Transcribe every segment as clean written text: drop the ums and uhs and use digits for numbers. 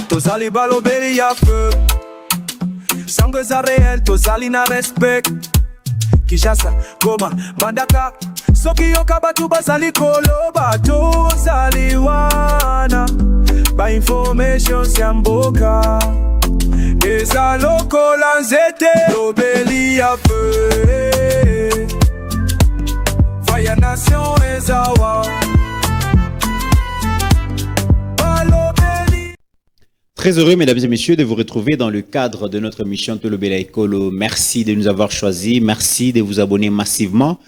Tosali balobeli ya feu Sangue za réel, tosali na respect Kishasa, Goma, Bandaka Soki yoka batu basali koloba Tosali wana Ba information siamboka Eza lokola nzete Lobeli ya feu Fire Nation ezawa Très heureux, mesdames et messieurs, de vous retrouver dans le cadre de notre émission Tolobela Ekolo. Merci de nous avoir choisis. Merci de vous abonner massivement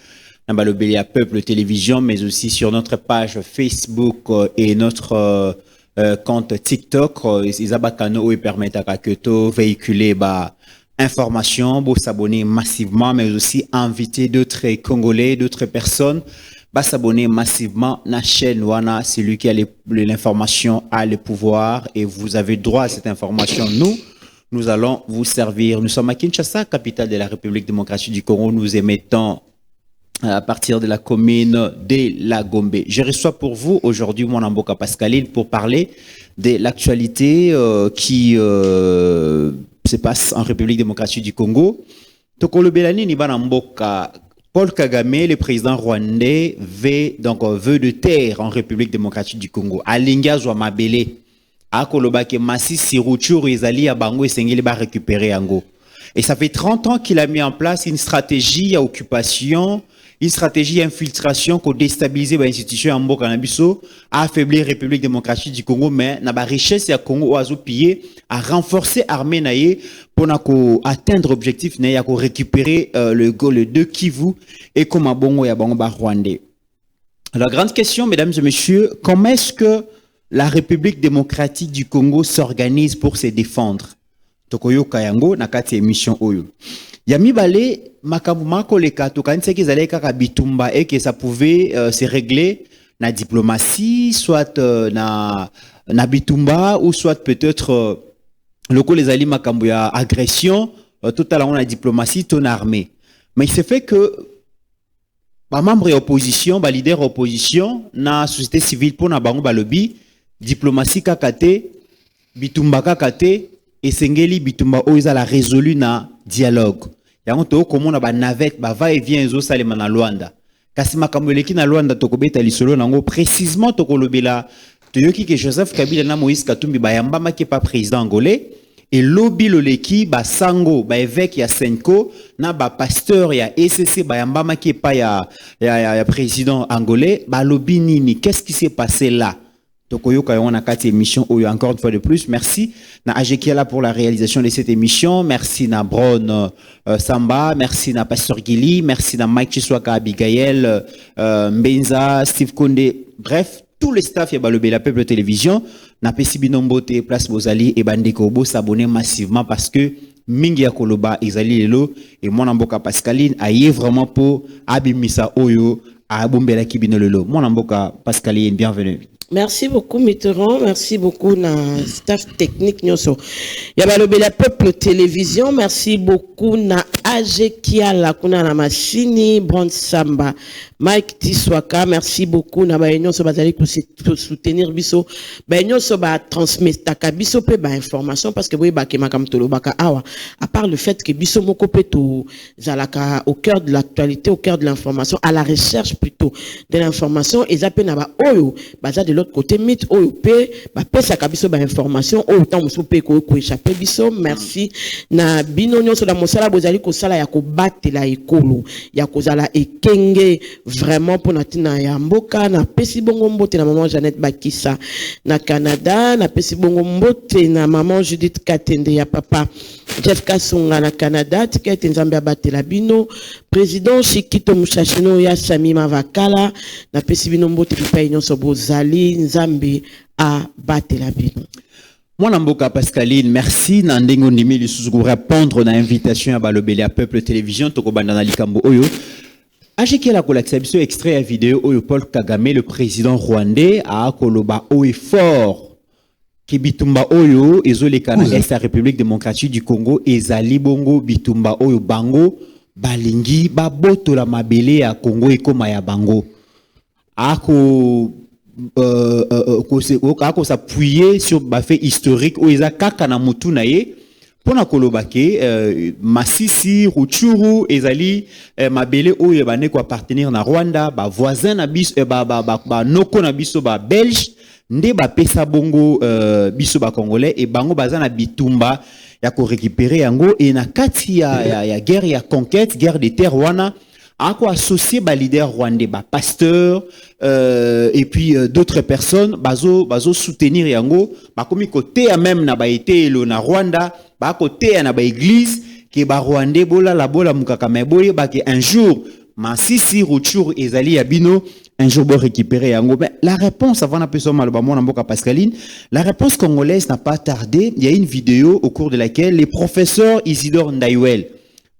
à Balobela Peuple Télévision, mais aussi sur notre page Facebook et notre compte TikTok. Isabakano permettent à Kaketo véhiculer information, pour s'abonner massivement, mais aussi inviter d'autres Congolais, d'autres personnes. S'abonner massivement à la chaîne Wana, c'est lui qui a l'information, a le pouvoir et vous avez droit à cette information. Nous allons vous servir. Nous sommes à Kinshasa, capitale de la République démocratique du Congo. Nous émettons à partir de la commune de la Gombe. Je reçois pour vous aujourd'hui Mwanamboka Pascaline pour parler de l'actualité qui se passe en République démocratique du Congo. Tokolo Belani ni Mwanamboka Paul Kagame, le président rwandais, veut de terre en République démocratique du Congo. Alinga Zwa Mabele, Akolobake Masisi Ruchuru Ezali Abango et Sengeli va récupérer Ango. Et ça fait 30 ans qu'il a mis en place une stratégie à occupation, une stratégie d'infiltration pour déstabiliser l'institution en Mboka Nabiso, à affaiblir la République démocratique du Congo, mais na ba richesse ya Congo oazo pillé, à renforcer l'armée naïe pour atteindre l'objectif naïe, à récupérer le 2 Kivu et comme à Bongo ya Bongo Rwandais. La grande question, mesdames et messieurs, comment est-ce que la République démocratique du Congo s'organise pour se défendre? Tokoyo Kayango, nakati émission Oyo. Yami Balé, Makamumako Leka, Tokanse Kizale Kaka Bitumba, et que ça pouvait se régler na diplomatie, soit na Bitumba, ou soit peut-être loko les ali Makambuya agression, totalement la diplomatie, ton armée. Mais il se fait que membre opposition, leader opposition, na société civile pour na bango balobi, diplomatie kakate, Bitumba kakate, et Sengeli Bitumba oiza la résolu na dialogue. Yango to komo na ba navette ba va et vient zo salema na Luanda. Kasi makambo leki na Luanda tokobeta lisolo nango précisément tokolobela toyoki que Joseph Kabila na Moïse Katumbi ba yamba ma pas président angolais et lobby loleki ba sango ba évêque ya Senko na ba pasteur ya ECC ba yamba ma pas ya président angolais ba lobby nini, qu'est-ce qui s'est passé là? Tokoyoka on a 4 émissions encore une fois de plus. Merci na Ajekiela pour la réalisation de cette émission. Merci na Bron Samba, merci na Pasteur Gili, merci na Mike Chiswaka Abigail, Mbenza, Steve Konde, bref, tout le staff ya Balobela Peuple Télévision na pesi binombote place Bozali et Bandeko Bo s'abonner massivement parce que mingi ya koloba ezali lelo et Mwanamboka Pascaline aye vraiment pour abimisa oyo a bombela kibino lelo. Mwanamboka Pascaline, bienvenue. Merci beaucoup Mitterrand, merci beaucoup na staff technique nyoso. Ya Balobela Peuple Télévision, merci beaucoup na Ajekiala kuna na machine Brand Samba, Mike Tiswaka, merci beaucoup na ba nyoso bazali pour soutenir biso, ba nyoso ba transmettre ka biso pe ba information parce que boy ba ke makam tolo baka awa. À part le fait que biso moko pe to zalaka au cœur de l'actualité, au cœur de l'information, à la recherche plutôt de l'information, et zape na ba oyo baza de l'autre côté mythe OP ba pesa kabiso ba information autant muso pe ko échapper biso. Merci na binonyo so la mosala bozali ko sala ya ko batela ekolo ya ko zala ekenge vraiment pour natina ya mboka na pesi bongo mbote na maman Jeannette Bakissa na Canada, na pesi bongo mbote na maman Judith Katende ya papa Jeff Kasonga na Canada, tikete nzambe abatela bino président Chikito Mushashino ya Sami Mavakala na pesi bino mbote pipa nyonso bozali nzambe abatela bino. Mwanamboka Pascaline, merci na ndengo ndimi lisusu ko répondre na invitation ya Balobela Peuple Télévision tokobanda na likambo oyo. Ajekiela kolakisa biso extrait ya vidéo oyo Paul Kagame le président rwandais a koloba oyo fort ki bitumba oyo ezoleka na est la République démocratique du Congo ezali bongo bitumba oyo bango balingi babotola mabele ya Congo ekoma ya bango ako ko s'appuyer sur ba fait historique où ils kaka na mutu na ye pona kolobake Masisi Rutshuru ezali mabele oyo bane ko appartenir na Rwanda ba voisin na biso ba noko na biso ba belge nde ba pesa bongo biso ba congolais et bango baza na bitumba ya ko récupérer yango et na kati ya guerre ya conquête guerre des terres wana ako associé ba leader rwandais ba pasteur et puis d'autres personnes bazo soutenir yango ba komi côté même na ba été lo na Rwanda ba côté na ba église ke ba rwandais bola la bola mukaka meboye ba ke un jour Masisi Rutshuru ezali ya bino un jour bon récupérer yango. Mais la réponse avant un peu sur maloba mon amboka Pascaline, la réponse congolaise n'a pas tardé. Il y a une vidéo au cours de laquelle les professeurs Isidore Ndaiwel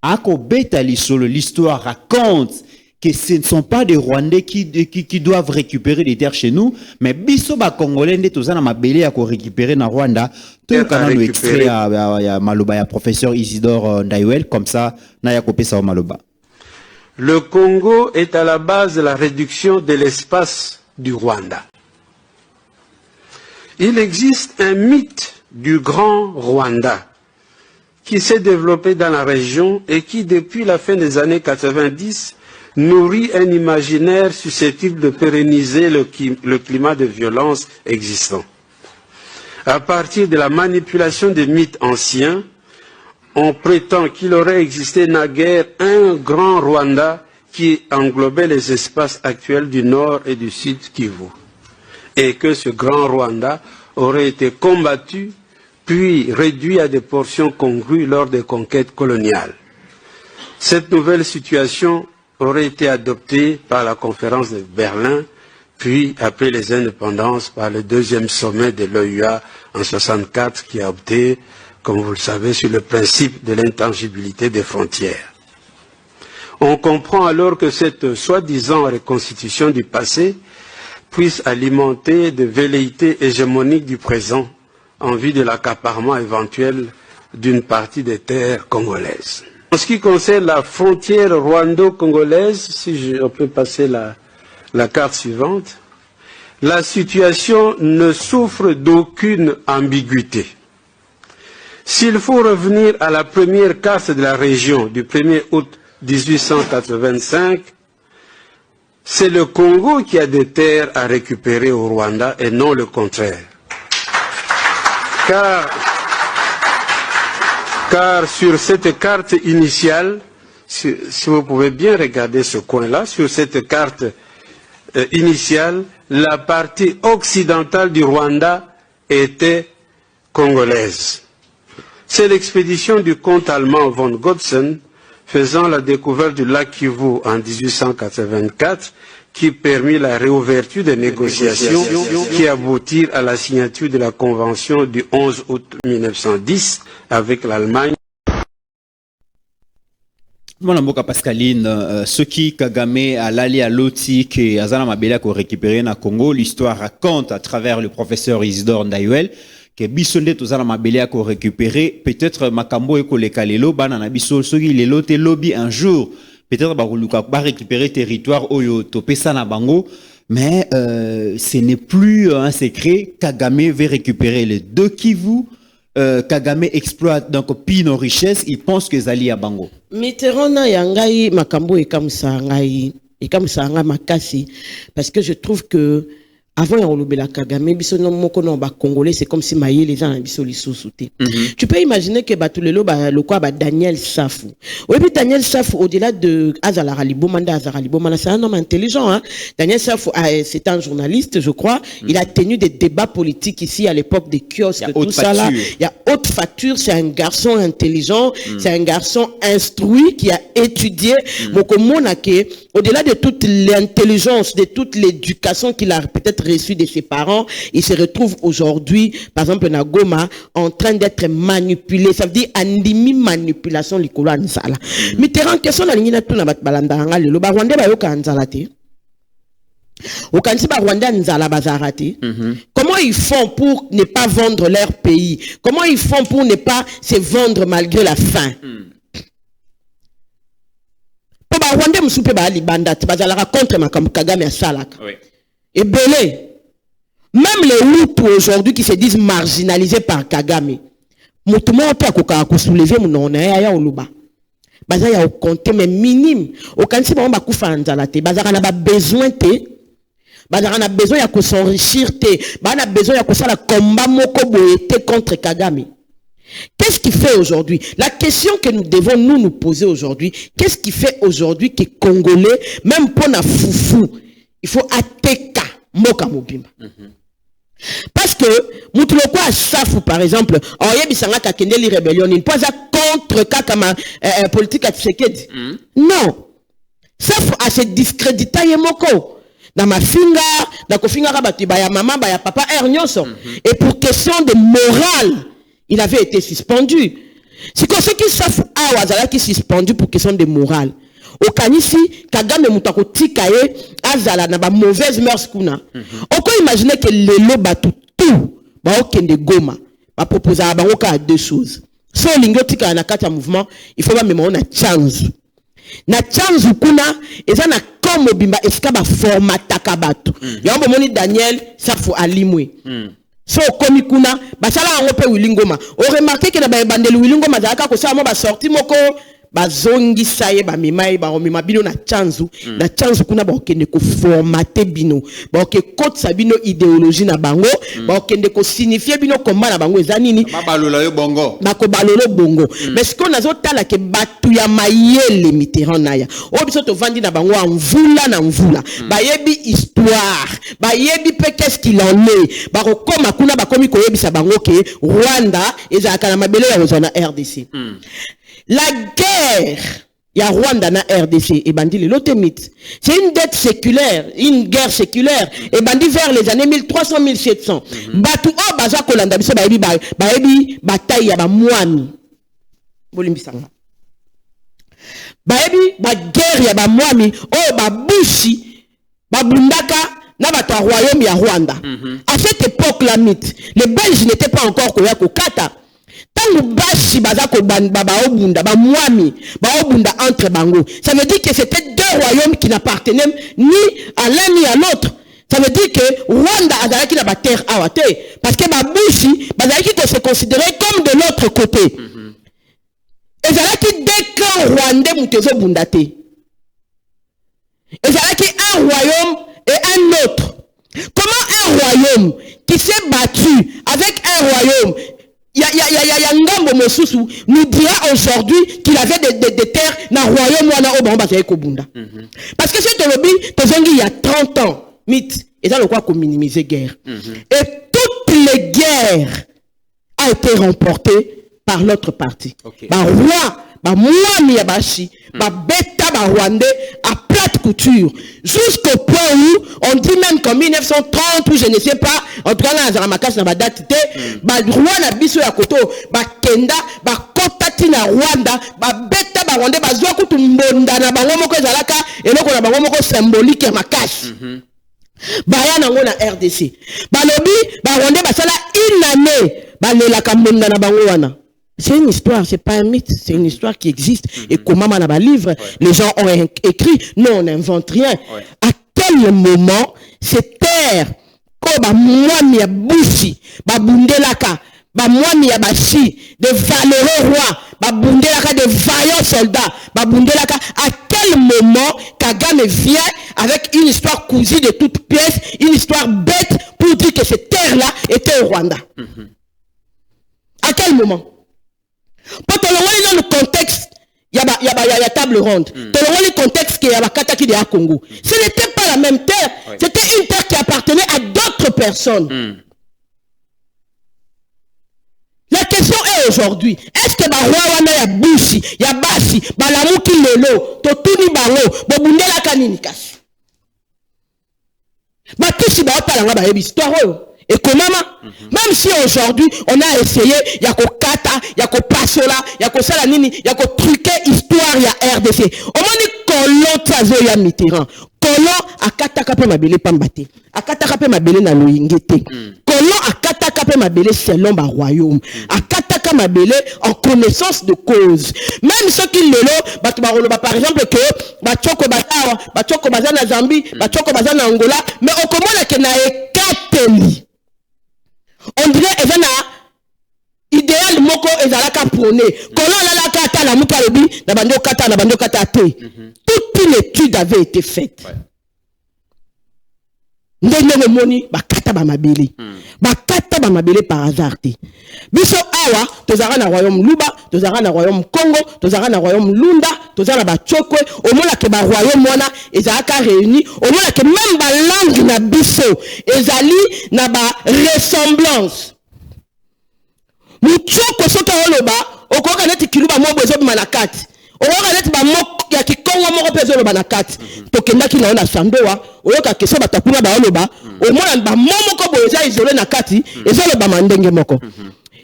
Ako Betali solo l'histoire raconte que ce ne sont pas des Rwandais qui doivent récupérer des terres chez nous, mais biso ba Congolais nde tozana mabele ya ko récupérer na Rwanda. Tout kana no extrait ya maloba ya professeur Isidore Ndaiwel comme ça na ya kopesa wa maloba. Le Congo est à la base de la réduction de l'espace du Rwanda. Il existe un mythe du grand Rwanda qui s'est développé dans la région et qui, depuis la fin des années 90, nourrit un imaginaire susceptible de pérenniser le climat de violence existant. À partir de la manipulation des mythes anciens, on prétend qu'il aurait existé naguère un grand Rwanda qui englobait les espaces actuels du nord et du sud Kivu, et que ce grand Rwanda aurait été combattu puis réduit à des portions congrues lors des conquêtes coloniales. Cette nouvelle situation aurait été adoptée par la conférence de Berlin, puis après les indépendances par le deuxième sommet de l'OUA en 1964 qui a opté, comme vous le savez, sur le principe de l'intangibilité des frontières. On comprend alors que cette soi-disant reconstitution du passé puisse alimenter de velléités hégémoniques du présent en vue de l'accaparement éventuel d'une partie des terres congolaises. En ce qui concerne la frontière rwando-congolaise, si on peut passer la carte suivante, la situation ne souffre d'aucune ambiguïté. S'il faut revenir à la première carte de la région du 1er août 1885, c'est le Congo qui a des terres à récupérer au Rwanda et non le contraire. Car sur cette carte initiale, si vous pouvez bien regarder ce coin-là, sur cette carte initiale, la partie occidentale du Rwanda était congolaise. C'est l'expédition du comte allemand von Godsen faisant la découverte du lac Kivu en 1884 qui permit la réouverture des négociations qui aboutirent à la signature de la convention du 11 août 1910 avec l'Allemagne. Mon mboka Pascaline, ce qui Kagame a l'ali à l'oti que Azana Mabela ko récupéré na Congo, l'histoire raconte à travers le professeur Isidore Ndaiwel que bisonde tozana mabele ko récupérer peut-être makambo eko lekalelo bana na biso soki lelo te lobby un jour peut-être ba récupérer territoire oyo topesa na bango mais ce n'est plus un secret. Kagame veut récupérer les deux Kivu. Kagame exploite donc pino richesse, il pense que zali ya bango. Mitterrand na yangai makambo e comme ça makasi parce que je trouve que avant ya Kagame biso no moko no ba congolais c'est comme si maye les gens biso lisusuté. Tu peux imaginer que batulelo ba lokwa ba Daniel Safou. Oui puis Daniel Safou au-delà de Azala Libomanda c'est un homme intelligent hein. Daniel Safou c'est un journaliste je crois, il a tenu des débats politiques ici à l'époque des kiosques tout ça là. Il y a haute facture, c'est un garçon intelligent, c'est un garçon instruit qui a étudié moko monake au-delà de toute l'intelligence, de toute l'éducation qu'il a peut-être reçu de ses parents, il se retrouve aujourd'hui, par exemple, na Goma, en train d'être manipulé. Ça veut dire, andimi manipulation likolo ansala. Mitterrand, question na lingina tout na balandanga lelo. Ba Rwanda ba yoka ansala te. Okansi ba Rwanda nzala bazara te. Comment ils font pour ne pas vendre leur pays? Comment ils font pour ne pas se vendre malgré la faim? Pour ba Rwanda musupe ba libanda, bazala contre makambo Kagame asalaka. Oui. Et belé, Même les Hutus aujourd'hui qui se disent marginalisés par Kagame, Moutouma peut soulever mon nom, ya oluba. Baza ya compter mais minime. Au kansi ba ba kufa nzala te, baza na ba besoin te. Baza na besoin ya ko s'enrichir te, ba na besoin ya ko sala combat moko boyete contre Kagame. Qu'est-ce qui fait aujourd'hui? La question que nous devons nous poser aujourd'hui, qu'est-ce qui fait aujourd'hui que Congolais, même pour na foufou, il faut ateka moka mobimba. Parce que Moutuloko a Safou par exemple, en Yebisanga Kakende li rébellion, il pas contre Kakama politique à Tshisekedi. Non. Safou a se discrédité yemoko. Dans ma finga, dans kofinga rabati ba ya maman, ba ya papa Ernyoso. Et pour question de morale, il avait été suspendu. C'est comme ça qu'il Safou a wazala qui suspendu pour question de morale. Au kanisi Kagame mutako tikaye azala na ba mauvaise mœurs kuna. On peut imaginer que lelo batu tout ba okende Goma ba proposer à bango ka deux choses. So lingo tika na kati ya mouvement, il faut pas même on a chance. Na chance kuna eza na comme bimba eska ba formata ka batu. Yombo moni Daniel Safou alimwe. So komi kuna basala ngo pe Wilingoma. On remarqué que na ba bandeli Wilingoma zaka ko sa mo ba sorti moko bazongi saye ba mimaye ba omima bino na chanzu kuna ba okende ko formater bino ba oke kotsa bino idéologie na bango ba okende ko signifier bino komba na bango eza nini ba balola yo bongo ba ko balolo bongo mais ce qu'on azotala ke batu ya mayele Mitterrand naya o biso to vandi na bango mvula na mvula ba yebi histoire ba yebi pe qu'est-ce qu'il en est ba ko koma kuna ba komi ko yebisa bango ke Rwanda ezaka na mabele ya ozana RDC. La guerre, il y a Rwanda na RDC et bandi l'automite. C'est une dette séculaire, une guerre séculaire et bandi vers les années 1300-1700. Batu o baza kolanda biso baebi bataille ya ba mwami. Bolimbisanga. Baebi ba guerre ya ba mwami o ba bushi ba bundaka na ba royaume ya Rwanda. À cette époque là mythe, les Belges n'étaient pas encore koya ko kata. Bashi bazako baba obunda ba mwami ba obunda entre bango. Ça veut dire que c'était deux royaumes qui n'appartenaient ni à l'un ni à l'autre. Ça veut dire que Rwanda azalaki na ba terre awate parce que babushi bazalaki que se considérer comme de l'autre côté. Ezalaki deux camps rwandais mutezo bundate. Ezalaki un royaume et un autre. Comment un royaume qui s'est battu avec un royaume Ngambo Mosusu nous dira aujourd'hui qu'il avait des terres dans le royaume wana au Bamba Kobunda. Parce que c'est lobby, il y a 30 ans, mythe, et ça le quoi qu'on minimiser guerre. Et toutes les guerres ont été remportées par l'autre partie. Bah roi, bah mwami ya bashi, bah beta bah rwandais à plate couture. Jusqu'au point où on dit même qu'en 1930 ou je ne sais pas, en tout cas là dans Zaramakasi na ba date bah roi na biso ya koto, bah kenda, bah kotati na Rwanda, bah beta bah rwandais bah zwa kutu mbonda na bango moko ezalaka eloko na bango moko symbolique ya makasi. Baya nango na RDC. Bah lobi, bah rwandais bah sala une année, bah lelaka mbonda na bango wana. C'est une histoire, c'est pas un mythe, c'est une histoire qui existe. Et comment on a un livre, les gens ont écrit, non, on n'invente rien. À quel moment ces terres, comme ba mwami ya bushi, ba bundelaka, ba mwami ya bashi, de valeureux rois, ba bundelaka, de vaillants soldats, ba bundelaka, à quel moment Kagame vient avec une histoire cousue de toutes pièces, une histoire bête pour dire que ces terres-là étaient au Rwanda? À quel moment? Pour te dans le contexte, il y a table ronde. Te le contexte qu'il y a la Kataki de Congo. Ce n'était pas la même terre. C'était une terre qui appartenait à d'autres personnes. La question est aujourd'hui, est-ce que Barwana ya Bushi, ya Bashi, Balamuki Lelo, Totuni Bango, Bobundela Kaninikasi? Batushi Baopalanga ba histoire. Et comment, même si aujourd'hui, on a essayé, il y a qu'au kata, il y a qu'au pasola, il y a qu'au salanini, il y a qu'au truqué histoire, il y a RDC. Au moins, Colon Tazo ya Mitterrand. Colon a katakape mabele pambate. A katakape mabele na loingete. Colon a katakape mabele selon ba royaume. A kataka mabele en connaissance de cause. Même ceux qui le par exemple que Bachoko Bazawa, Bachoko Bazana Zambie, Bachoko Bazana Angola, mais au comment la kena ekateli. moko ezalaka prôné kolon la kata la muka lobi na bando kata te toute une étude avait été faite ndenge moni bakata ba mabele par hasard te biso awa tozara na royaume Luba tozara na royaume Congo tozara na royaume Lunda tozara ba chokwe omona ke ba royaume wana ezalaka réuni omona ke même ba langue na biso ezali na ba ressemblance muchoko soka oloba okoka neti kiluba mobo ezobima na kati okoka neti ba moko ya kikongo moko pe ezoloba na kati tokendaki na ona sandoa oyoka keso batakuna ba oloba omona ba momoko boyo eza isolé na kati ezoloba mandenge moko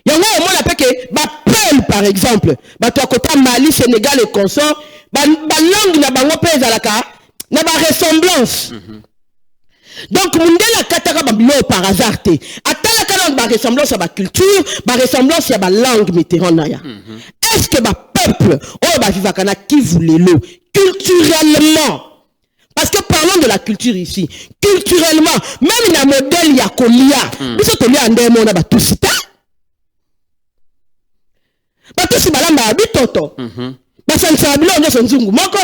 yango omona peke ba peuple par exemple bato ya kota Mali Sénégal et consort ba langue na bango pe ezalaka na ba ressemblance donc mundela kataka babilo par hasard te atala kana ba ressemblance à ba culture ba ressemblance à ba langue Mitterrand naya est-ce que ba peuple oh ba vivaka na Kivu lelo culturellement parce que parlons de la culture ici culturellement même na modèle ya kolia biso tolia ndemo na batusita batusi balamba bitoto basanisa bilo nyo nzungu moko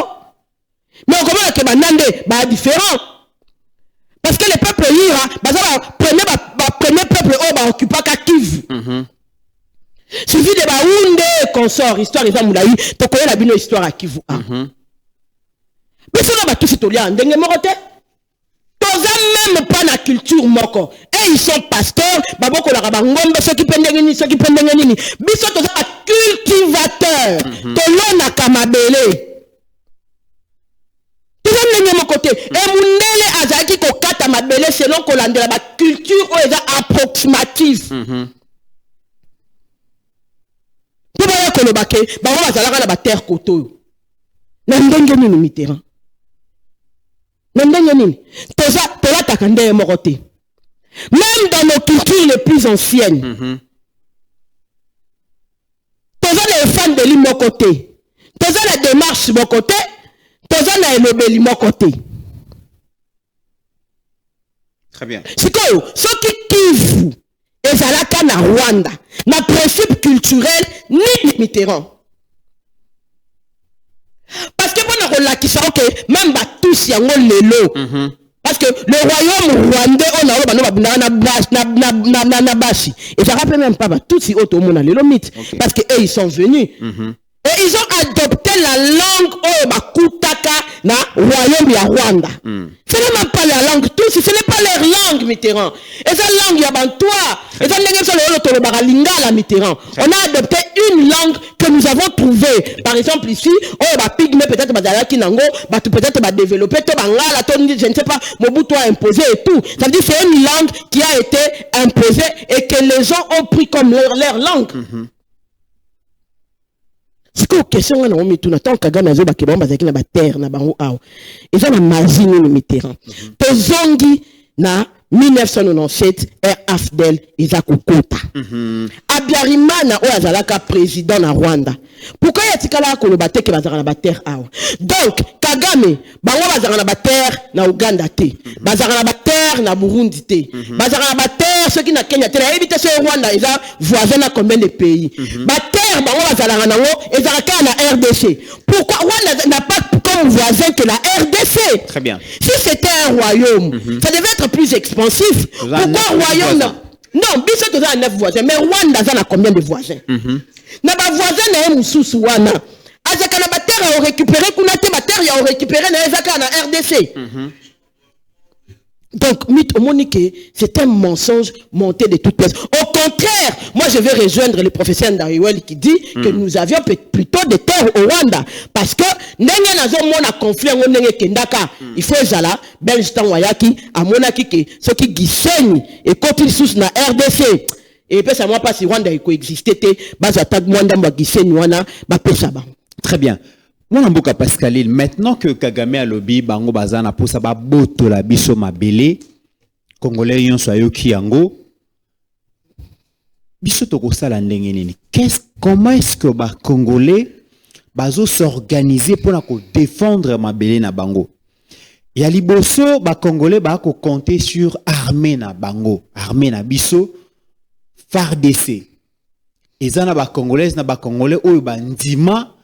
mais on commence que banande ba différent parce que les peuples ira premier peuple oh ba occupaka Kivu suffit de ba unde consort histoire eza mulayi to koyela bino histoire à Kivu biso na batusi tolia ndenge moko te toza même pas na culture moko et ils sont pasteurs baboko la ngombe ceux qui pendenge nini biso toza cultivateur tolona kamabele toza ndenge moko te et mundele azaki kokata mabele selon kolandela ba culture o eza approximative po ba koloba ke ba bazalaka na ba terre koto na ndenge nini Mitterrand na ndenge nini tolataka ndenge moko te même dans nos cultures les plus anciennes toza na fan de moko te toza na démarche moko te toza na elobeli moko te très bien sikoyo soki Kivu ezalaka na Rwanda na principe culturel ni Mitterrand parce que bon relakisa ok même tous yango lelo parce que le royaume rwandais on a bano babunda na bashi et ça rappelle même pas tous si auto mona lelo mythe parce que eux ils sont venus et ils ont adopté la langue au bakutaka na royaume ya Rwanda ce n'est même pas la langue tous ce n'est pas leur langue Mitterrand et ça langue ya bantois et ça ndenge so le tolo lingala Mitterrand on a adopté une langue que nous avons trouvée par exemple ici oh ba pygmée peut-être bazalaki nango ba peut-être ba développer to bangala to je ne sais pas Mobutu a imposé et tout ça veut dire c'est une langue qui a été imposée et que les gens ont pris comme leur langue c'est que question na omi tuna tant Kagame azoba ke bamba zaki na ba terre na bango aw eza na mazini ni Mitterrand to zongi na 1997 Afdel Izakukota Abiyarimana o azalaka président na Rwanda pourquoi yatikala ko loba te ke bazaka na ba terre aw donc Kagame bango bazaka na ba terre na Uganda te bazaka na ba terre na Burundi te bazaka na ba terre ceux qui na Kenya te na ebite ce Rwanda eza voisin na combien de pays ba terre bango bazaka nango ezalaka na RDC pourquoi Rwanda n'a pas comme voisin que la RDC très bien si c'était un royaume ça devait être plus expansif pourquoi royaume non biso toza 9 voisins mais Rwanda ça na combien de voisins na ba voisin na mususu wana azaka na ba terre a récupérer kuna te ba terre ya récupérer na ezaka na RDC donc mythe Monique c'est un mensonge monté de toutes pièces au contraire moi je vais rejoindre le professeur Ndariwel qui dit que nous avions plutôt des terres au Rwanda parce que ndenge nazo mona conflit ngo ndenge kendaka il faut ezala belge tan wayaki amonaki ke soki gisenyi et koti sous na RDC et puis ça moi pas si Rwanda iko exister te baza tag mwanda mba gisenyi wana ba pesa ba très bien Mon amboka Pascalil, maintenant que Kagame a lobby bango bazana pour ça ba boto la biso mabele congolais yon soyo kiango biso toko sala ndenge nini comment est-ce que ba congolais bazo s'organiser pour na ko défendre mabele na bango ya liboso ba congolais ba ko compter sur armée na bango armée na biso FARDC ezana ba congolaise na ba congolais oyo bandima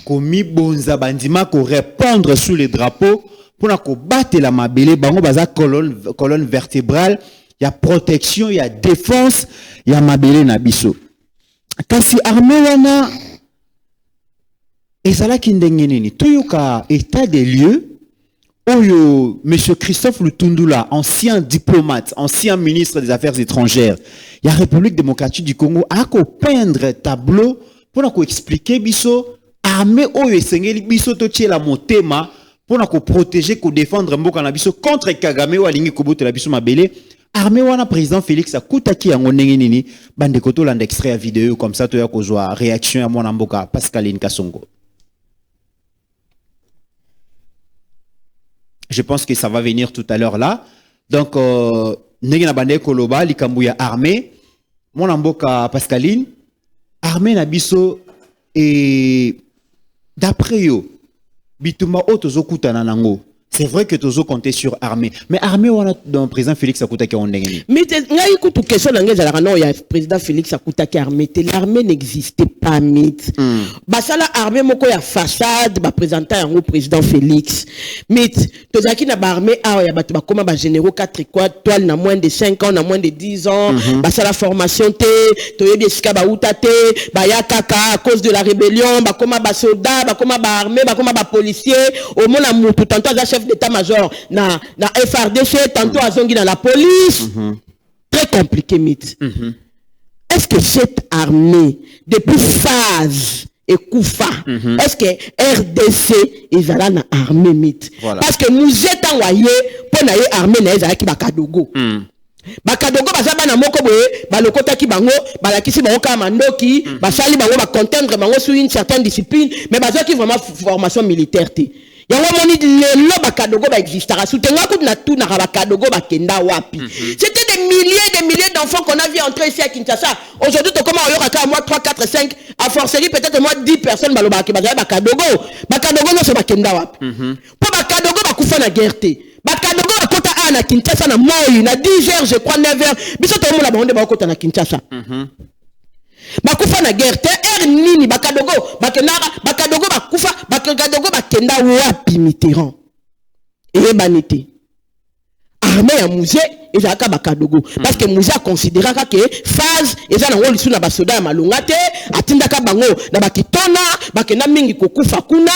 komi bonza bandima ko répondre sous les drapeaux pour ko battre la mabele bango baza colonne vertébrale ya protection ya défense ya mabele na biso kasi armée wana ezalaki ndenge nini toyoka état des lieux oyo monsieur Christophe Lutundula, ancien diplomate, ancien ministre des Affaires étrangères, il y a République démocratique du Congo, a ko peindre tableau pour ko expliquer biso armée oyo esengeli biso to tie la motema pour ko protéger ko défendre mboka na biso contre Kagame ou alingi ko bote la biso mabele. Armée wana président Félix akutaki yango ndenge nini bande ko to landa extrait ya vidéo comme ça to ya ko joa réaction ya mwana mboka Pascaline Kasongo. Je pense que ça va venir tout à l'heure là. Donc, Negina Bande Koloba, Likambouya armée, mon amboka Pascaline, armée Nabiso, et d'après yo, Bituma Otozo Kutananango. C'est vrai que Tozo comptait sur armée. Mais armée, on a dans le président Félix Akutaki on est. Mais écoute, question d'anglaise, alors non, il y a le président Félix Akutaki armée. L'armée n'existait pas, mythe. Basala armée, moko ya façade, ba présenter un président Félix. Mythe, Tozaki na ba armée, ah, ya batu ba koma ba généraux 4 étoiles, na moins de 5 ans, na moins de 10 ans. Basala formation te, toyebi esika ba utate, ba ya kaka à cause de la rébellion, ba koma ba soldat, ba koma ba armée, ba koma ba policier, au monde à moutou, tantôt à chef d'état-major na FRDC, tantôt à Zongi dans la police. Très compliqué, mythe. Est-ce que cette armée, depuis phase et Koufa, est-ce que RDC est à la armée, mythe? Voilà. Parce que nous étions envoyés pour l'armée armée qui Bakadogo. Bakadogo bazaba na moko boye balokota ki bango balakisi bango ka mandoki basali bango ba contendre bango sur une certaine discipline mais bazaki vraiment formation militaire te. Yango moni lelo bakadogo ba existara soutenga ku na tout na bakadogo ba kenda wapi. C'était des milliers d'enfants qu'on a vu entrer ici à Kinshasa. Aujourd'hui to comment on y aura moi 3 4 5 à forcerie peut-être moi 10 personnes baloba ki bazali bakadogo no se ba kenda wapi. Pour bakadogo ba kufa na guerre te. Bakadogo ba kota na Kinshasa na moi na 10h je crois 9h biso to mo la bonde ba kota na Kinshasa. Bakufa na guerre te nini bakadogo bakenara bakadogo bakufa bakadogo bakenda wapi Mitterrand et banité armée ya musée et jaka bakadogo parce que musée a considéré que phase et ça na ngoli suna basoda ya malonga te atindaka bango na bakitona bakenda mingi kokufa kuna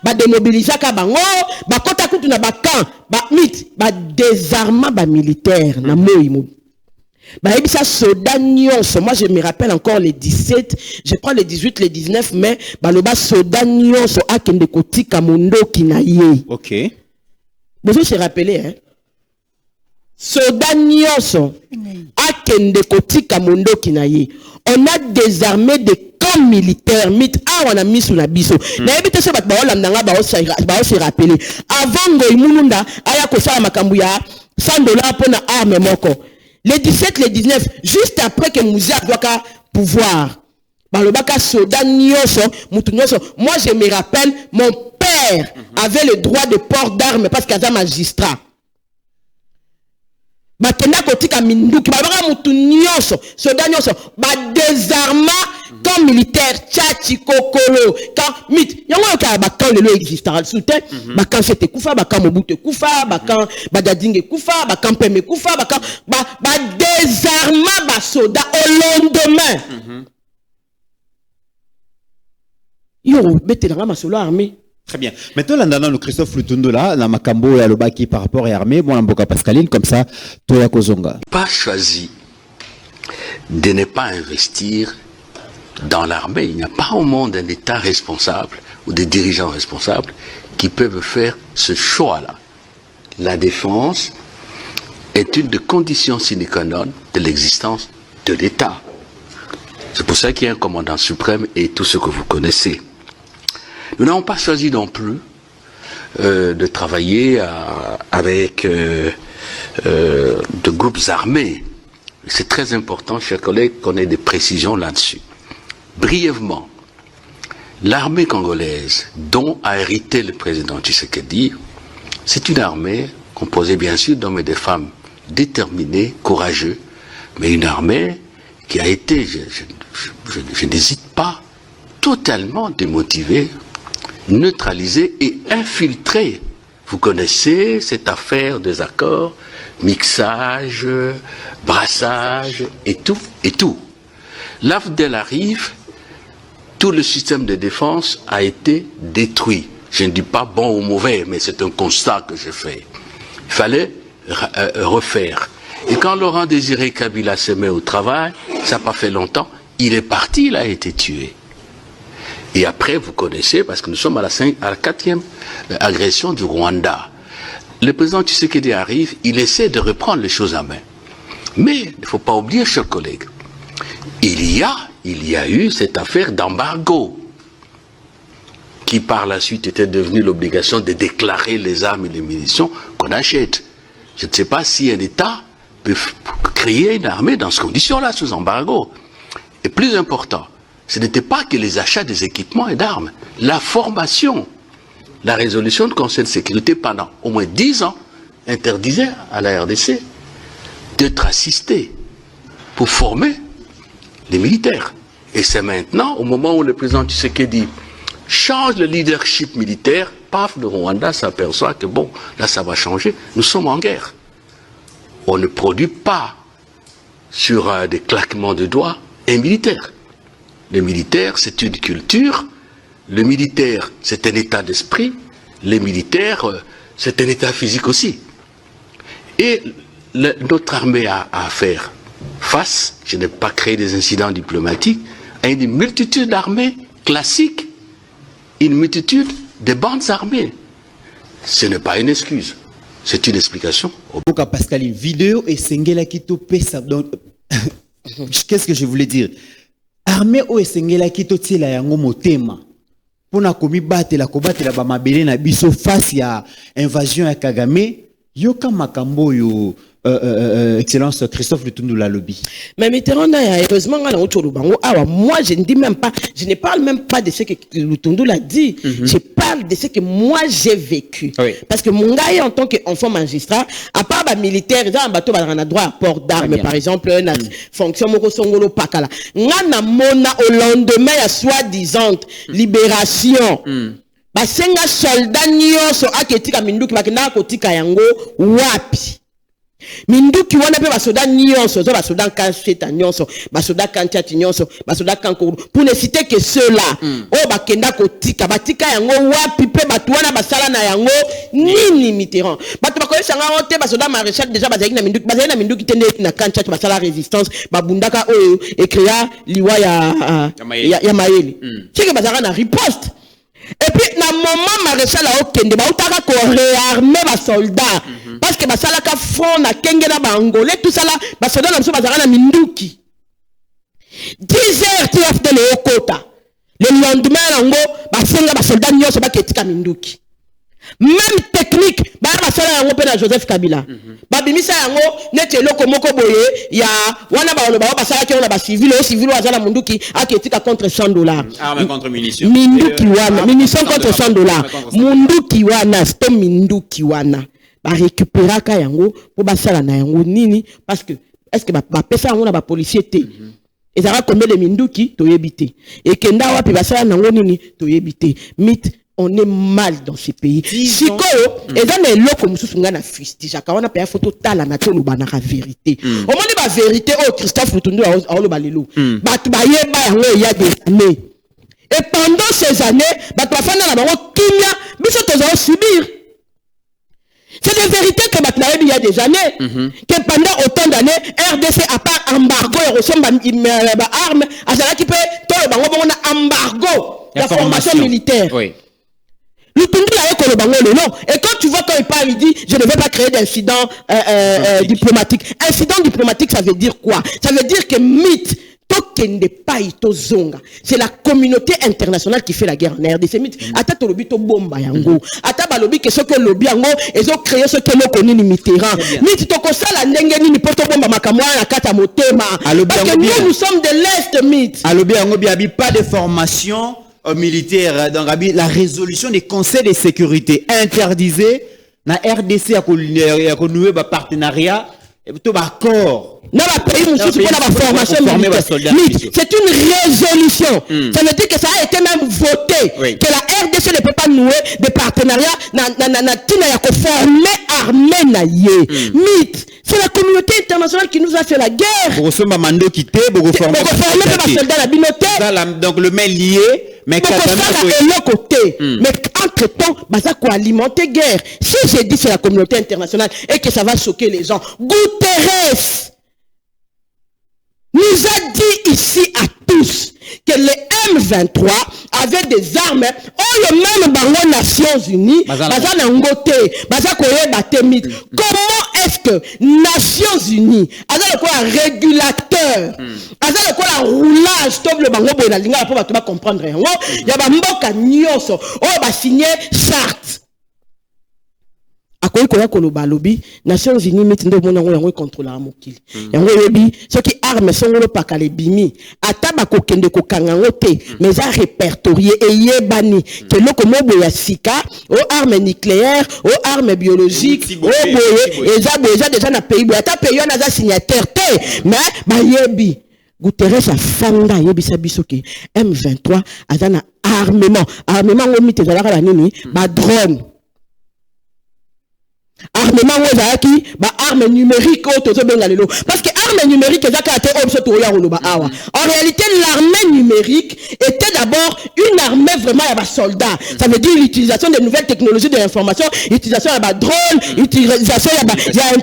ba démobiliser ka bango bakota kutu na bakan ba mit ba désarmement ba militaire na moyi. Moi je me rappelle encore les 17, je crois les 18, les 19 mai, baloba soda nyonso akende kotika mondo kinaye. OK. Vous se rappelez hein? Soda nyonso akende kotika mondo kinaye. On a désarmé des camps militaires, on a mis sous la biso. Na ebite se bat ba olamnanga ba se rappeler. Avant ngo imununda aya ko sala makambu ya $100 pour na arme moko. Les 17, les 19, juste après que Moussa doit pouvoir. Moi, je me rappelle, mon père avait le droit de port d'armes parce qu'il y a un magistrat. Bakenda kotika minduki babaka mutu nyonso soda nyonso ba désarmement camp militaire tchachi kokolo quand mit yango ka ba camp lelo existara soutien ba camp c'était kufa ba camp mobutu kufa ba camp badadinge kufa ba camp peme kufa ba camp ba désarmement ba soda au lendemain yo betelanga masolo armée. Très bien. Maintenant, là, dans le Christophe Lutundula, la Makambo et Alobaki par rapport à l'armée, bon, l'amboka Pascaline, comme ça, Toya Kozonga. Pas choisi de ne pas investir dans l'armée. Il n'y a pas au monde un État responsable ou des dirigeants responsables qui peuvent faire ce choix-là. La défense est une des conditions sine qua non de l'existence de l'État. C'est pour ça qu'il y a un commandant suprême et tout ce que vous connaissez. Nous n'avons pas choisi non plus de travailler avec de groupes armés. C'est très important, chers collègues, qu'on ait des précisions là-dessus. Brièvement, l'armée congolaise dont a hérité le président Tshisekedi, c'est une armée composée bien sûr d'hommes et de femmes déterminés, courageux, mais une armée qui a été, je n'hésite pas, totalement démotivé, neutralisé et infiltré. Vous connaissez cette affaire des accords, mixage, brassage et tout, et tout. L'AFDEL arrive, tout le système de défense a été détruit. Je ne dis pas bon ou mauvais, mais c'est un constat que je fais. Il fallait refaire. Et quand Laurent Désiré Kabila se met au travail, ça n'a pas fait longtemps, il est parti, il a été tué. Et après, vous connaissez, parce que nous sommes à la 4e agression du Rwanda. Le président Tshisekedi arrive, il essaie de reprendre les choses en main. Mais il ne faut pas oublier, chers collègues, il y a eu cette affaire d'embargo, qui par la suite était devenue l'obligation de déclarer les armes et les munitions qu'on achète. Je ne sais pas si un État peut créer une armée dans ces conditions-là, sous embargo. Et plus important, ce n'était pas que les achats des équipements et d'armes, la formation. La résolution du Conseil de sécurité pendant au moins 10 ans interdisait à la RDC d'être assistée pour former les militaires. Et c'est maintenant, au moment où le président Tshisekedi change le leadership militaire, paf, le Rwanda s'aperçoit que bon, là ça va changer, nous sommes en guerre. On ne produit pas sur des claquements de doigts un militaire. Le militaire, c'est une culture. Le militaire, c'est un état d'esprit. Le militaire, c'est un état physique aussi. Et notre armée a à faire face, je n'ai pas créé des incidents diplomatiques, à une multitude d'armées classiques, une multitude de bandes armées. Ce n'est pas une excuse, c'est une explication. Pascal, une vidéo et Sengela Kito pesa. Qu'est-ce que je voulais dire? Armée o Sengela Kito tila yango motema. Pona komi bate la ba mabele na biso face ya invasion ya Kagame, yoka makambo yo Excellence Christophe Lutundu la lobby. Mais Mitterrand, heureusement, moi je ne dis même pas, je ne parle même pas de ce que Lutundu l'a dit. Je parle de ce que moi j'ai vécu. Oui. Parce que mon gars, en tant qu'enfant magistrat, à part les militaires, ils ont droit à port d'armes, par exemple, une fonction Mokosongolo Pakala. Ngana mona au lendemain, à soi-disant libération. Basenga soldat nyonso aketika minduki bakenda kotika yango wapi. Minduki wana pe basoda nyonso, zo basoda kanseta nyonso, basoda kanchati nyonso, basoda kankuru. Pour ne citer que ceux-là, oh bakenda kotika, batika yango wapi pe batu wana basala na yango nini Mitterrand. Batu bakoyesa nga te basoda maréchal déjà bazali na minduki tende na kanchati basala résistance, babundaka oyo ekrea liwa ya maeli. Cheke bazara na riposte. Et puis, dans le moment, maréchal a okende, ba utaka ko réarmer ba soldats. Parce que ba salaka front na kenge na ba angolais, tout ça là, ba soldats na mso bazara na minduki. 10 heures TF de l'Okota. Le lendemain, nango, ba senga ba soldats nyoso ba ketika minduki. Même technique, ba sala yango pe na Joseph Kabila. Ba bimisa yango nete loko moko boye ya wana ba oloba ba sala ke na ba civil o civil azala munduki aketika contre $100. Arme contre munitions. Minduki wana, munitions contre $100. Munduki wana, sto minduki wana. Ba récupéraka yango po ba sala na yango nini parce que est-ce que ba pesa yango na ba policier te. Et ça va combien de minduki to yebite. Et kenda wapi ba sala nango nini to yebite. Mythe. On est mal dans ce pays. Sikoyo, et dans les lots comme ça, na fustige. Quand on a payé photo tala na tolo ba na vérité. Au moins la vérité, oh Christophe Lutundu a olo balelo. Batu ba yeba yango il y a des années. Et pendant ces années, batu ba fana na bango kimia, biso tozo subir. C'est des vérités que batu na il y a des années. Que pendant autant d'années, RDC a pas embargo et ressemble ba armes, à cela qui peut tolo bango bango na embargo la formation militaire. Oui. Lutundu la yeko le bango le non. Et quand tu vois quand il parle, il dit je ne vais pas créer d'incident diplomatique. Incident diplomatique, ça veut dire quoi? Ça veut dire que mythe, tokende pai to zonga. C'est la communauté internationale qui fait la guerre en RDC. Mythe, ata to lobi to bomba yango. Ata ba lobi que ce que lobi yango, ils ont créé ce que l'on connaît ni Mitterrand. Mythe to ko sala ndenge ni poto bomba makamwa na kata motema. Parce que nous sommes de l'Est, mythe. Alobi yango biabi pas de formation militaire, donc la résolution des conseils de sécurité interdisait la RDC à nouer un partenariat et tout accord dans le pays, pour la formation militaire. C'est une résolution. Ça veut dire que ça a été même voté. Que la RDC ne peut pas nouer des partenariats pour former armée naïe. Mythe. C'est la communauté internationale qui nous a fait la guerre. Pour former les soldats la binoté. Donc le main lié, mais côté. Mais entre-temps, ça quoi alimenter guerre. Si j'ai dit c'est la communauté internationale et que ça va choquer les gens, Guterres nous a dit ici à tous que les M23 avaient des armes, le même bango Nations Unies, comment est-ce que Nations Unies, un régulateur, un roulage, tout le bango bonalinga pour comprendre, il y a un mboka nyoso, signé charte. Akoyi koya koloba lobi Nations Unies mitindo mona ngo contrôler mokili yango yebi soki armes songolo pakale bimi ata bakokende kokanga ngote mais a répertorié et yebani que loko mobo ya sika aux armes nucléaires aux armes biologiques aux boye eza déjà na pays boye ata pays on a signataire te mais ba yebi Guterres a fanda yebisa biso ke M23 azana armement ngomite zalaka la nini ba drone armement qui arme numérique parce que arme numérique en réalité l'armée numérique était d'abord une armée vraiment à soldats. Ça veut dire l'utilisation des nouvelles technologies de l'information, utilisation de drone, utilisation il y a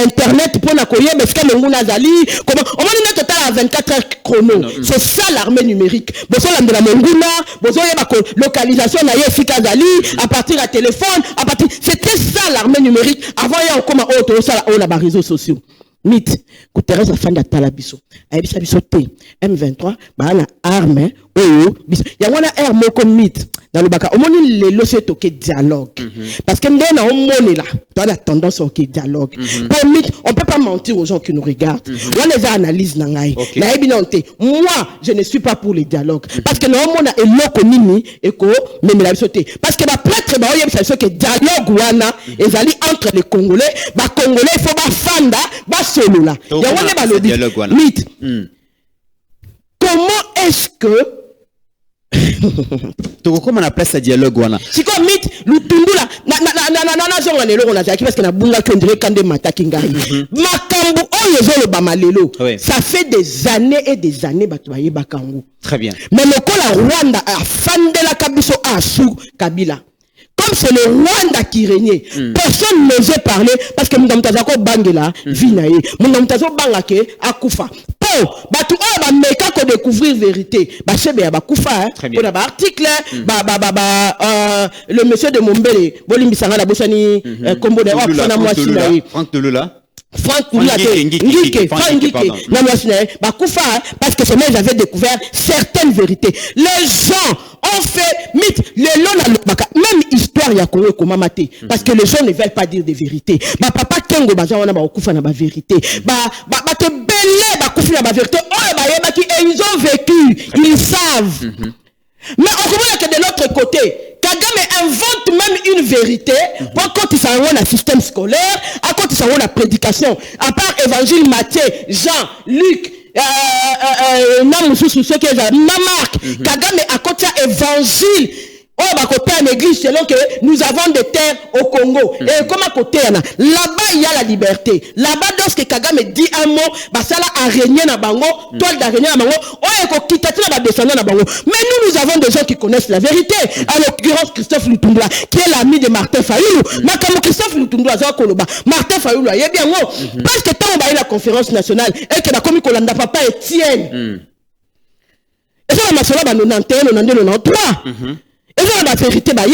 internet pour na koyer mais c'est comme Nazali comment on va dire total à 24 heures chrono. C'est ça l'armée numérique. Bosola de la monguna, bosola localisation na yefika Zali à partir de téléphone, à partir c'était ça l'armée numérique. Avant il y a comme autre ça on a les réseaux sociaux mythe Guterres a fait de biso ayebisa biso te M23 ba na arme oyo biso ya wana air moko mythe dans le baka omoni lelo c'est toke dialogue parce que ndena omoni là tu as la tendance au dialogue pour mythe on peut pas mentir aux gens qui nous regardent on les analyse na ngai na ebinonte moi je ne suis pas pour les dialogues parce que na omona eloko nini eko memela biso te parce que ba prêtre ba oyebisa biso que dialogue wana ezali entre les Congolais il faut ba fanda ba solo là ya wana ba lobby mythe comment est-ce que comment on appelle ça dialogue wana si comme mythe lutundula na zonga lelo on a parce que na bunga que on dirait quand des mataki ngai makambu oyo zo le bamalelo ça fait des années et des années batu bayeba kango très bien mais le kola Rwanda a fandela kabiso asu Kabila comme c'est le Rwanda qui régnait, personne n'osait parler parce que nous avons bangela vinae, nous avons bangake akufa. Po, batu ba meka ko découvrir vérité. Ba chebe ba kufa on a ba article le monsieur de Mombele, bolimbisanga la bosani kombo de na mwasi na Franck Delela Franck Ngike, parce que ces mecs avaient découvert certaines vérités. Les gens ont fait mythe, même histoire ya Congo comme maté, parce que les gens ne veulent pas dire des vérités. Ba papa Kengo baza wana ba okufa na ba vérité. Ba te belé ba kufa na ba vérité. Oh ba yeba qui ils ont vécu, ils savent. Mais on comprend que de l'autre côté, Kagame invente même une vérité pour quand il s'en va dans le système scolaire, à quand il s'en va dans la prédication. À part Évangile Matthieu, Jean, Luc, Marc, Kagame à côté Évangile. Oh, bah, côté en église, selon que nous avons des terres au Congo. Et comme à côté, là-bas, il y a la liberté. Là-bas, lorsque Kagame dit un mot, bah, ça a régné dans Bango, toile d'araignée dans Bango, oh, et qu'il descendant dans Bango. Mais nous avons des gens qui connaissent la vérité. En l'occurrence, Christophe Lutundula, qui est l'ami de Martin Fayoulou. Mais comme Christophe Lutundula, Martin Fayoulou, il y a bien mot. Parce que tant on va à la conférence nationale, et que la commune Kolanda Papa Etienne. Et ça, on a cela, 91, 92, 93. Et ça, la vérité, même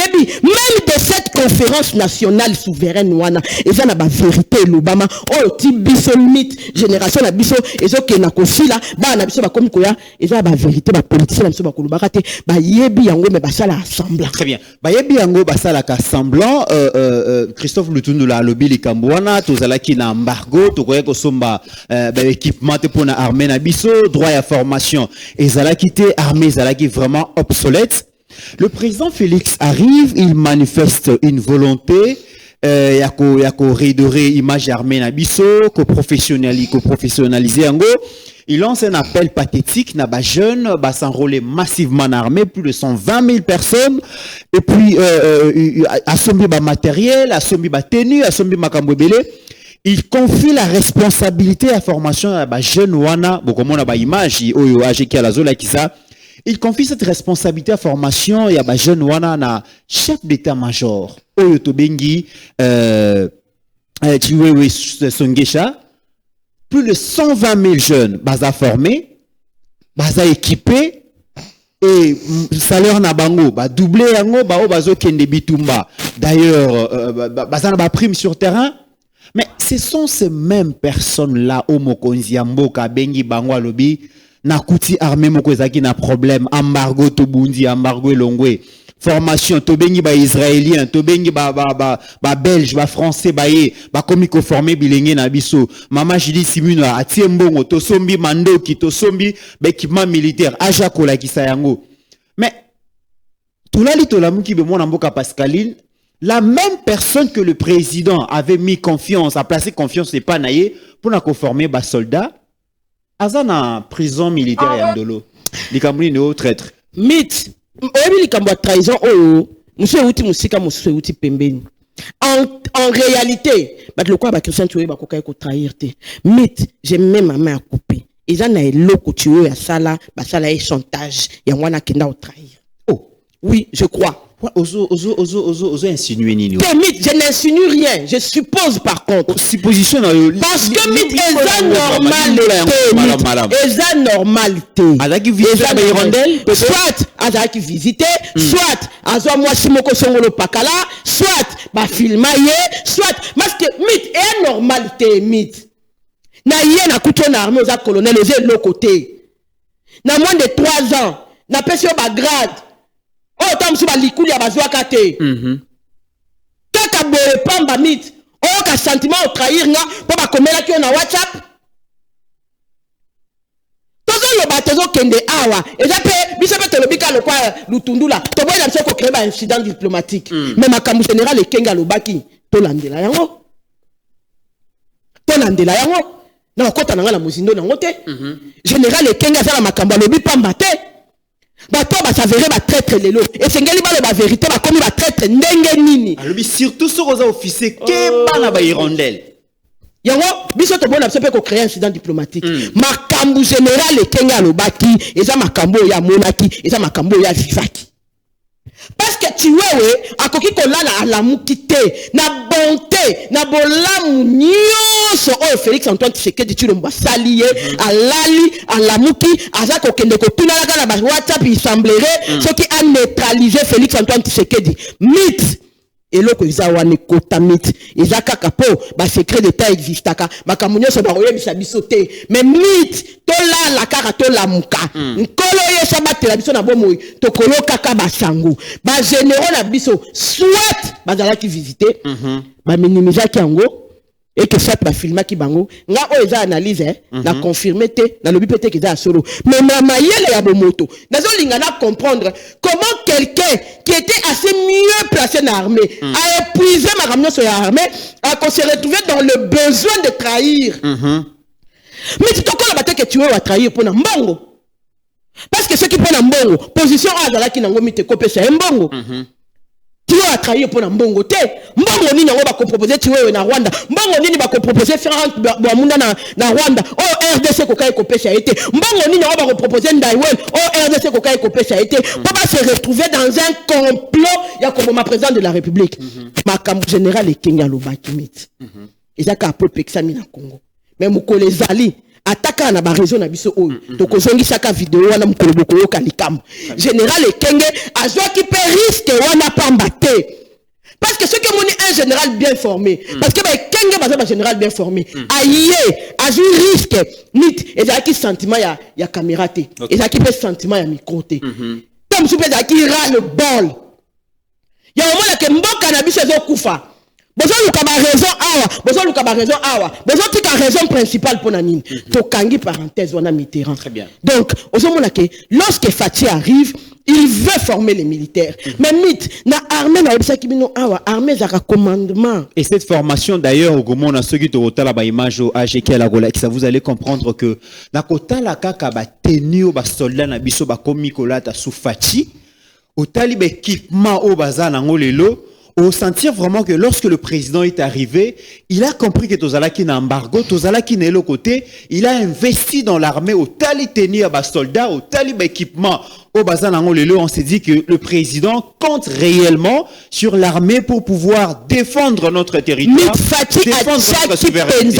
de cette conférence nationale souveraine, et ça, la vérité, l'Obama, oh, type biso mythe, génération, la biso, et ça, qui n'a qu'au fil, là, na biso, comme quoi, et ça, la vérité, la politique, la biso, la kolobakate, yebi, yango, mais ça, la semblant. Très bien. Yebi, yango, ça, la semblant, Christophe Lutundula, lobby, les Kambouana, tozala qui na embargo, tokoye ko somba, équipement, pour na armée, na biso, droit à formation, et ça, la quitté, armée, ça, la qui vraiment obsolète. Le président Félix arrive, il manifeste une volonté yako redorer image armée na biso, ko professionnaliser yango. Il lance un appel pathétique na ba jeunes ba s'enrôler massivement en armée, plus de 120 000 personnes, et puis assombi ba matériel, assombi ba tenue, assombi makambo ebele. Il confie la responsabilité à formation à ba jeunes wana, comme on a ba image oyo ajeki ala zola kisa. Il confie cette responsabilité à formation ya ba jeunes wana na chef d'état-major oyo to bengi Chiwewe Songesha. Plus de 120 000 jeunes, baza formés, baza équipés, et salaire na bango, ba doublé yango, ba o bazo kende bitumba. D'ailleurs, baza na ba prime sur terrain. Mais ce sont ces mêmes personnes-là, au mokonzi mboka bengi bango alobi, na kuti armée moko ezaki na problème, embargo tobundi, embargo elongwe. Formation, to bengi ba israélien, to bengi ba belge, ba français, ba komiko formé bilenge na biso. Mama Jidi Simuna, atie mbongo, to sombi mandoki, to sombi ba équipement militaire, aja kola kisa yango. Mais, tout là, li to la mouki be mona mboka Pascaline, la même personne que le président avait mis confiance, a placé confiance et pas naïe, pour na conformer ba soldat, azana prison militaire yandolo. Li kamuni ne traître. Mythe. Oyebi likambo trahison oyo muso uti musika muso uti pembeni en réalité bat le quoi ba Christian tué ba kokai ko trahir te mythe j'ai même ma main à couper eza na eloko tué ya sala ba sala et chantage ya mwana kenda au trahir. Oh oui je crois. Ozo insinuer nini. Mythe, je n'insinue rien, je suppose par contre. Supposition parce que mythe est normalité. Est normalité. Soit azaki visiter, soit azo moi simoko songolo pakala, soit ba filmaye, soit parce que mythe est normalité mythe. Na yé na kuto na armée aux colonel aux de l'autre côté. Na moins de 3 ans, na pesio ba grade. Oh, tam suba likuli ya bazwa kate. Kaka boye pamba mythe. Oh, ka sentiment au trahir nga po ba komela ki na WhatsApp. Tozo loba tozo kende awa. Eza pe biso pe tolobika lokwa lutundula. To boye na biso ko créer ba incident diplomatique. Mais makambu général ekenga lobaki to landela yango. To landela yango. Na kota na nga la muzindo na ngote. Général ekenga za la makambu lobi pamba te. Bato ba s'avérer ba traître lelo et sengeli ba la vérité ba komi ba traître ndenge nini alobi surtout sur aux officiers ke bana ba irondel yango biso to bona pe ko créer incident diplomatique makambu général ekenga lobaki eza makambo ya monaki eza makambo ya vivaki parce que tu wewe akoki kolala alamuki te na bonté na bolamu nyonso oyo Félix Antoine Tshisekedi Tshilombo saliye alali alamuki azako kende ko tunalaka na ba WhatsApp il semblerait ce qui a neutralisé Félix Antoine Tshisekedi mythe eloko eza wana kota mythe eza kaka po ba secret d'état existaka makambo nyonso ba oyebisa biso te mais mythe to la kaka to lamuka nkolo yesa batela biso na bomoi to kolo kaka basango ba généraux na biso soit bazalaki visiter ba minimizaki yango et que ça ba filmaki bango nga o eza analyse na confirmer te na lobi pété que eza solo mais na mayele ya bomoto nazo linga na comprendre comment quelqu'un qui était assez mieux placé dans l'armée a épuisé ma ramyon sur l'armée a se retrouvé dans le besoin de trahir mais tu t'en connais que tu vas trahir pour mbongo parce que ceux qui prennent mbongo position azala ki nango mite kopé c'est mbongo tu vas trahir pour mbongo te mbongo nini ngo ba ko proposer tu na Rwanda mbongo nini ba ko proposer Ferrand Bamunda na Rwanda oh RDC ko kai ko pesa été mbongo nini ngo ba ko proposer Ndaiwen oh RDC ko kai ko pesa été pour pas se retrouver dans un complot ya comme ma président de la République ma camp général et Kenya Lobaki mit ezaka peu pexami na Congo mais mukole zali ataka na ba région na biso oyo to kozongi saka vidéo wana mukolo boko yoka likam général Ekenge azwa ki pe risque wana pambate parce que ce que moni un général bien formé parce que ba Ekenge ba général bien formé aïe azu risque nit ezaki sentiment ya caméra te ezaki pe sentiment ya micro te comme soupe ezaki ra le bol ya omona ke mboka na biso ezokufa besoin de raison awa besoin de raison principale pour nanine to kangi parenthèse on a Mitterrand très bien donc osomona que lorsque Fati arrive Il veut former les militaires. Mais mythe, na armée na obisa kibino awa armée zaka commandement. Et cette formation d'ailleurs au moment na ceux qui te rotala ba image au AGK la gola ça vous allez comprendre que na kota la kaka ba tenue ba soldat na biso ba komi kolata soufati au talib équipement au bazar na ngolelo au sentir vraiment que lorsque le président est arrivé, il a compris que Tozala qui n'a embargo, Tozala qui n'est l'autre côté, il a investi dans l'armée au tali tenir à soldats, au tali équipement. Au bazar Nangolelo, on s'est dit que le président compte réellement sur l'armée pour pouvoir défendre notre territoire, défendre notre souveraineté.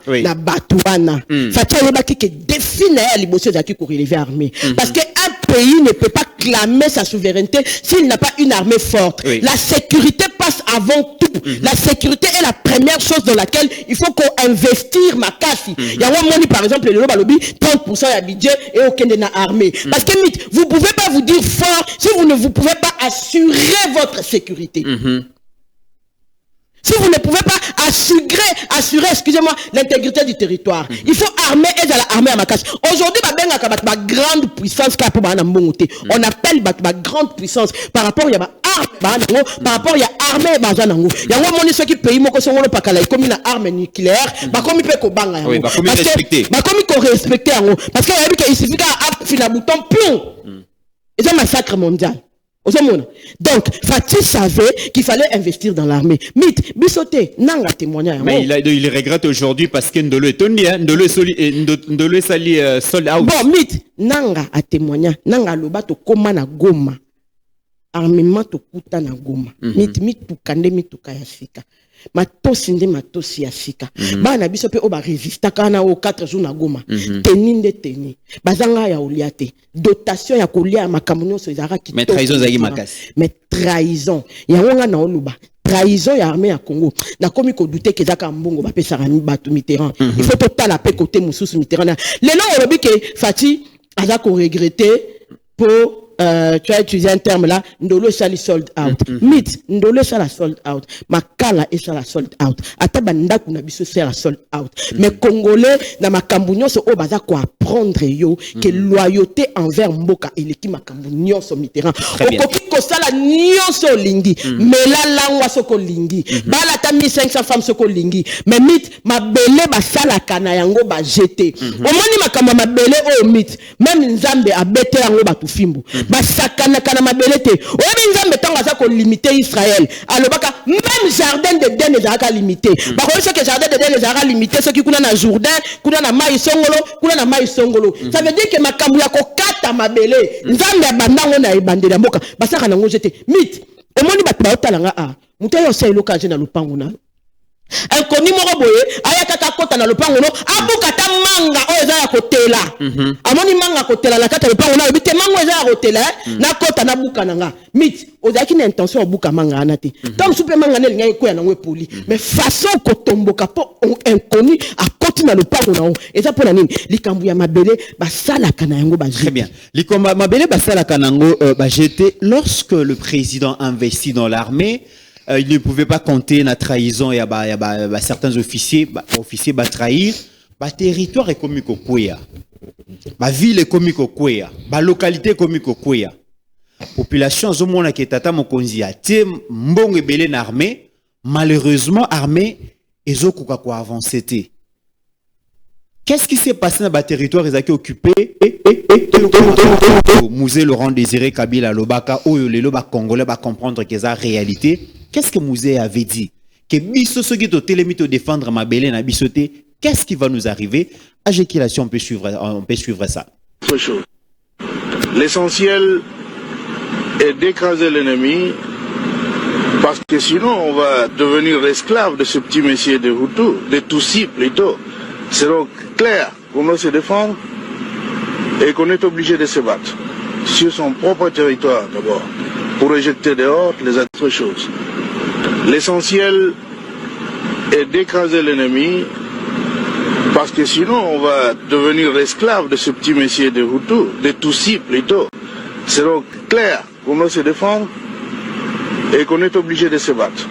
Oui. Na Batouana. Fati Alebaki qui définit l'émotion de pour relever l'armée. Parce qu'un pays ne peut pas clamer sa souveraineté s'il n'a pas une armée forte. Oui. La sécurité passe avant tout. La sécurité est la première chose dans laquelle il faut qu'on investir ma casse. Il y a un moment, par exemple, le lobby, 30% de budget et aucun de la armée. Parce que vous ne pouvez pas vous dire fort si vous ne pouvez pas assurer votre sécurité. Si vous ne pouvez pas assurer, excusez-moi, l'intégrité du territoire, il faut armer et à la armée à ma casse. Aujourd'hui, ma grande puissance, on appelle ma grande puissance par rapport à par rapport à l'armée, il y a un ceux qui payent comme une arme nucléaire, comme il peut banga. Oui, comme il respecter. Comme il respecter parce qu'il suffit qu'à appuyer un bouton pion. Et c'est un massacre mondial. Donc, Fati savait qu'il fallait investir dans l'armée. Mythe, Bissoté, nanga témoignage. Mais il regrette aujourd'hui parce que Ndolo est tondi, Ndolo est sali sold out. Bon, mythe, nanga a témoignage, nanga lobato koma na goma. Armement to kuta na goma. Mythe tu kande mythe tu kayasika. Matosi nde matosi ya sika. Bana biso pe oba resista kana o 4 jours na goma. Teninde teni. Bazanga ya oliate. Dotation ya kolia makambo nyonso ezara ki. Mais trahison zaki makasi. Mais trahison. Ya wonga na oluba. Trahison ya armée ya Congo. Na komi ko douter ke zaka mbongo ba pesa rami batu Mitterrand. Il faut total la paix côté mususu Mitterrand. Lelo olobi ke Fati aza ko regretter pour tu as utilisé un terme là, Ndolo sali sold out. Mythe, Ndolo sali sold out. Makala est sali sold out. Atabanda kuna biso sali sold out. Mais Congolais, na makambunyo so obaza ko apprendre yo que loyauté envers Mboka eleki makambunyo so Mitterrand. Okoki ko sala nyonso lingi. Mais la langwa soko lingi. Bala ta 1500 femmes soko lingi. Mais mythe, mabele ba sala kana yango ba jeter. Omoni makamba mabele o mythe. Même Nzambe abete yango ba tufimbu. Basakana kana mabelete oyebi nzambe tango aza ko limiter Israël alobaka même jardin de Den ezaka limité bakoyesa que jardin de Den ezaka limité soki kuna na Jourdain kuna na mai songolo ça veut dire que makambu ya kokata mabele nzambe abandango na ebandela mboka basaka nango jete mythe omoni bato baotalanga mutu oyo osa eloka na lupango na inconnu moko boye ayaka kota na lupango no abukata manga oyo eza ya kotela amoni manga kotela na kata lupango na bite manga eza ya kotela na kota na buka nanga mythe ozaki na intention obuka manga anate donc super manga ne linga ekoya na ngwe poli mais façon kotomboka po inconnu akoti na lupango na eza pona nini likambu ya mabele basala kana yango ba très bien likambu mabele basala kana yango ba jeter lorsque le président investit dans l'armée. Il ne pouvait pas compter la trahison. Il y a certains officiers trahir. Territoire est comme Kokoya. Ville est comme Kokoya. Localité comme Kokoya. Population zomona ke tata mokonzi a te mbongo belé na armée. Malheureusement armée ezokuka ko avancer te. Qu'est-ce qui s'est passé dans le territoire qui occupé Mouzé Laurent Désiré Kabila Lobaka Oyo les Loba Congolais va comprendre que c'est la réalité. Qu'est-ce que Mouzé avait dit? Que biso soki to télémito défendre ma belé na bisoté, qu'est-ce qui va nous arriver? On peut suivre ça. L'essentiel est d'écraser l'ennemi parce que sinon on va devenir esclave de ce petit messier de Hutu, de Tutsi plutôt. C'est donc clair qu'on doit se défendre et qu'on est obligé de se battre sur son propre territoire d'abord pour éjecter dehors les autres choses. L'essentiel est d'écraser l'ennemi parce que sinon on va devenir esclave de ce petit messier de Hutu, de Tutsi plutôt. C'est donc clair qu'on doit se défendre et qu'on est obligé de se battre.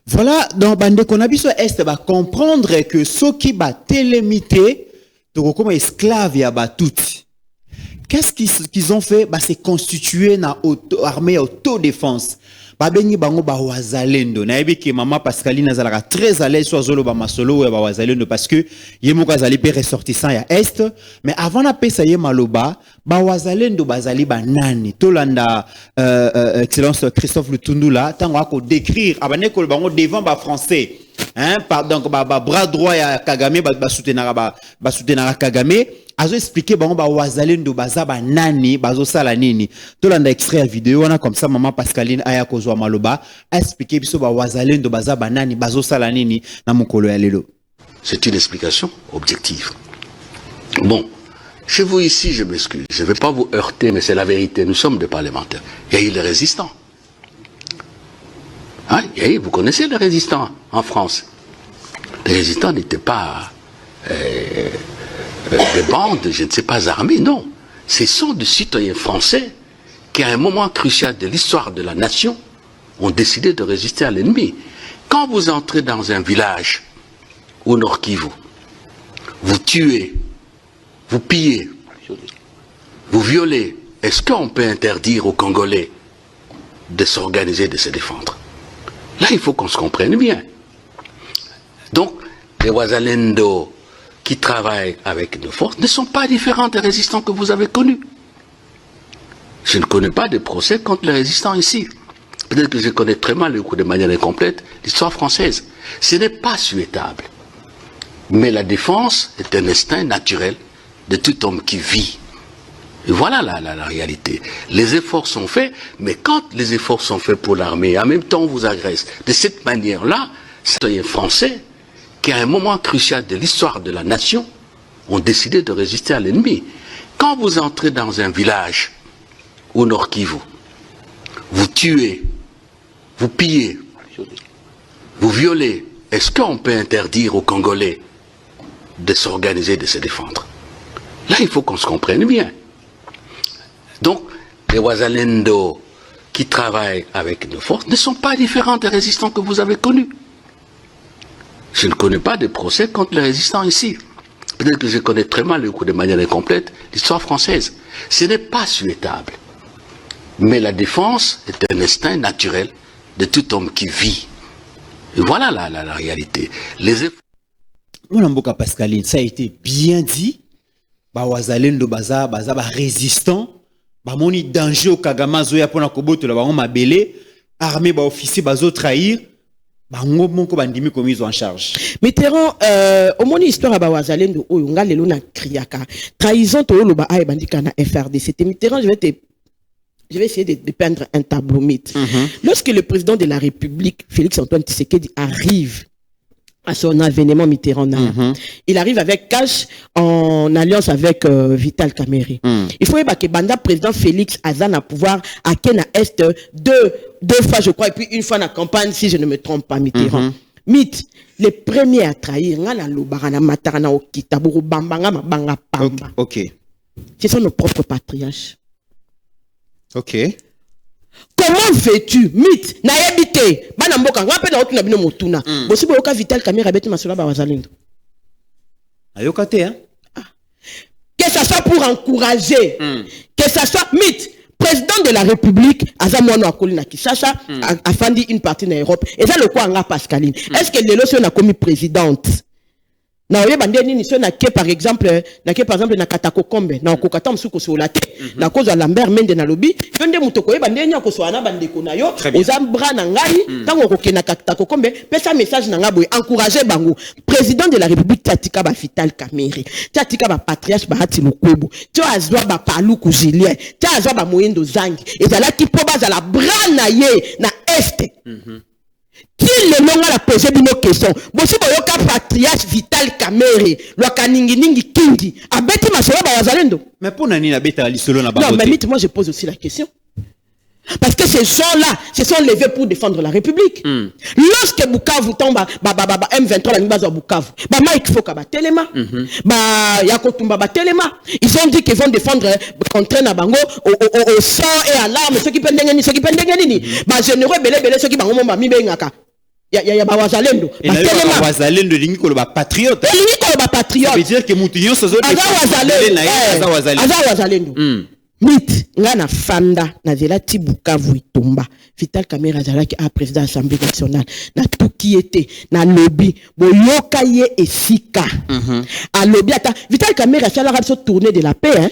Voilà, donc bande konabiso est va comprendre que ce qui va télémiter donc comme esclave ya ba tout. qu'est-ce qu'ils ont fait? Bah, c'est constituer une armée autodéfense. Babengi bango ba wazalendo. Na yebi ke Maman Pascaline azalaka très à l'aise sur zolo ba masolo ou ba wazalendo parce que yemo kazali pe ressortissant ya est, mais avant na pesa ye maloba ba wazalendo bazali ba nani. Tolanda excellence Christophe Lutundula tango ako décrire abane ko bango devant ba français. Hein, donc bras droit ya Kagame ba soutenara Kagame azo expliquer bango ba wazalendo baza ba nani bazo sala nini. Tolanda extrait vidéo wana comme ça Maman Pascaline aya kozwa maloba a expliquer biso ba wazalendo baza ba nani bazo sala nini na mokolo ya lelo. C'est une explication objective. Bon, chez vous ici, je m'excuse, je ne vais pas vous heurter, mais c'est la vérité, nous sommes des parlementaires. Il y a eu les résistants. Hein, vous connaissez les résistants en France. Les résistants n'étaient pas des bandes, je ne sais pas, armées, non. Ce sont des citoyens français qui, à un moment crucial de l'histoire de la nation, ont décidé de résister à l'ennemi. Quand vous entrez dans un village au Nord Kivu, vous tuez, vous pillez, vous violez, est-ce qu'on peut interdire aux Congolais de s'organiser, de se défendre? Là, il faut qu'on se comprenne bien. Donc, les Wazalendo qui travaillent avec nos forces ne sont pas différents des résistants que vous avez connus. Je ne connais pas de procès contre les résistants ici. Peut-être que je connais très mal, de manière incomplète, l'histoire française. Ce n'est pas souhaitable. Mais la défense est un instinct naturel de tout homme qui vit. Et voilà la réalité. Les efforts sont faits, mais quand les efforts sont faits pour l'armée, en même temps on vous agresse. De cette manière-là, citoyens français, qui à un moment crucial de l'histoire de la nation, ont décidé de résister à l'ennemi. Quand vous entrez dans un village au Nord Kivu, vous tuez, vous pillez, vous violez, est-ce qu'on peut interdire aux Congolais de s'organiser, de se défendre? Là, il faut qu'on se comprenne bien. Donc, les Wazalendo qui travaillent avec nos forces ne sont pas différents des résistants que vous avez connus. Je ne connais pas de procès contre les résistants ici. Peut-être que je connais très mal, de manière incomplète, l'histoire française. Ce n'est pas souhaitable. Mais la défense est un instinct naturel de tout homme qui vit. Et voilà la réalité. Les efforts... Mon Mboka Pascaline, ça a été bien dit. Ba wazalendo baza résistant. Ba moni danger au Kagama zoya pona koboto la ba on mabele. Armée ba officier bazo trahir. Ba ngomoko bandimi commis en charge. Mitterrand au moni histoire ba wazalendo oyo ngalelo na kriaka. Trahison to lo ba ay bandika na FRD. C'était Mitterrand, je vais essayer de peindre un tableau mythe. Lorsque le président de la République, Félix-Antoine Tshisekedi, arrive à son avènement Mitterrand, il arrive avec cash en alliance avec Vital Kamerhe. Il faut que Banda président Félix Azan a pouvoir à Kenya Est deux fois, je crois, et puis une fois dans la campagne, si je ne me trompe pas, Mitterrand. Mythe, les premiers à trahir, Ok. Ce sont nos propres patriarches. Ok. Comment veux-tu, mythe, naïbité, banamboka, rappelle la route na motuna. Bossi boka Vital Kamerhe abeti masula ba wazalendo. Ayokate hein. Que ça soit pour encourager, que ça soit mythe, président de la République, Azamono Akolina Kisasa a fandi une partie de l'Europe. Et ça le quoi anga Pascaline. Est-ce que l'élo on a commis présidente? Na oye bande nini so na ke par exemple na Katako Kombe na okokata msuko so late na kozo Lambert Mende na lobi yonde mutoko ye bande nya ko so ana bande ko na yo ozambra na ngai tango okoke na Katako Kombe pesa message na ngabo encourager bango président de la République Tatika ba Vital Kamerhe Tatika ba patriarche ba Hati Lukwebo to azwa ba Paluku Julien to azwa ba Moyendo Zangi ezala ki po bazala bra na ye na est. Qui le nom a posé une question. Bosi boyoka patriarche Vital Kamerhe, lo kaningi ningi kingi. Abeti masoba ba wazalendo. Mais pour nani na beta lisolo na bango. Non, mais moi je pose aussi la question. Parce que ces gens-là se sont levés pour défendre la République. Lorsque Bukavu tombe, M23 la nibazo Bukavu, Mike Foka ba Telema, Yakotumba ba Telema, ils ont dit qu'ils vont défendre contre Nabango au sang et à l'arme, ceux qui pendent ni, généreux belé ceux qui bango mba mi bengaka. ya bawazalendo wazalendo lingi ko ba patriote patriote ça veut dire que mutinyo sozo wazalendo mit ngana fanda na zela Bukavu itomba Vital Kamerhe azalaki a président assemblée nationale na tuki ete na lobby boyoka ye esika a lobby ata Vital Kamerhe asalaka biso tournée de la paix hein.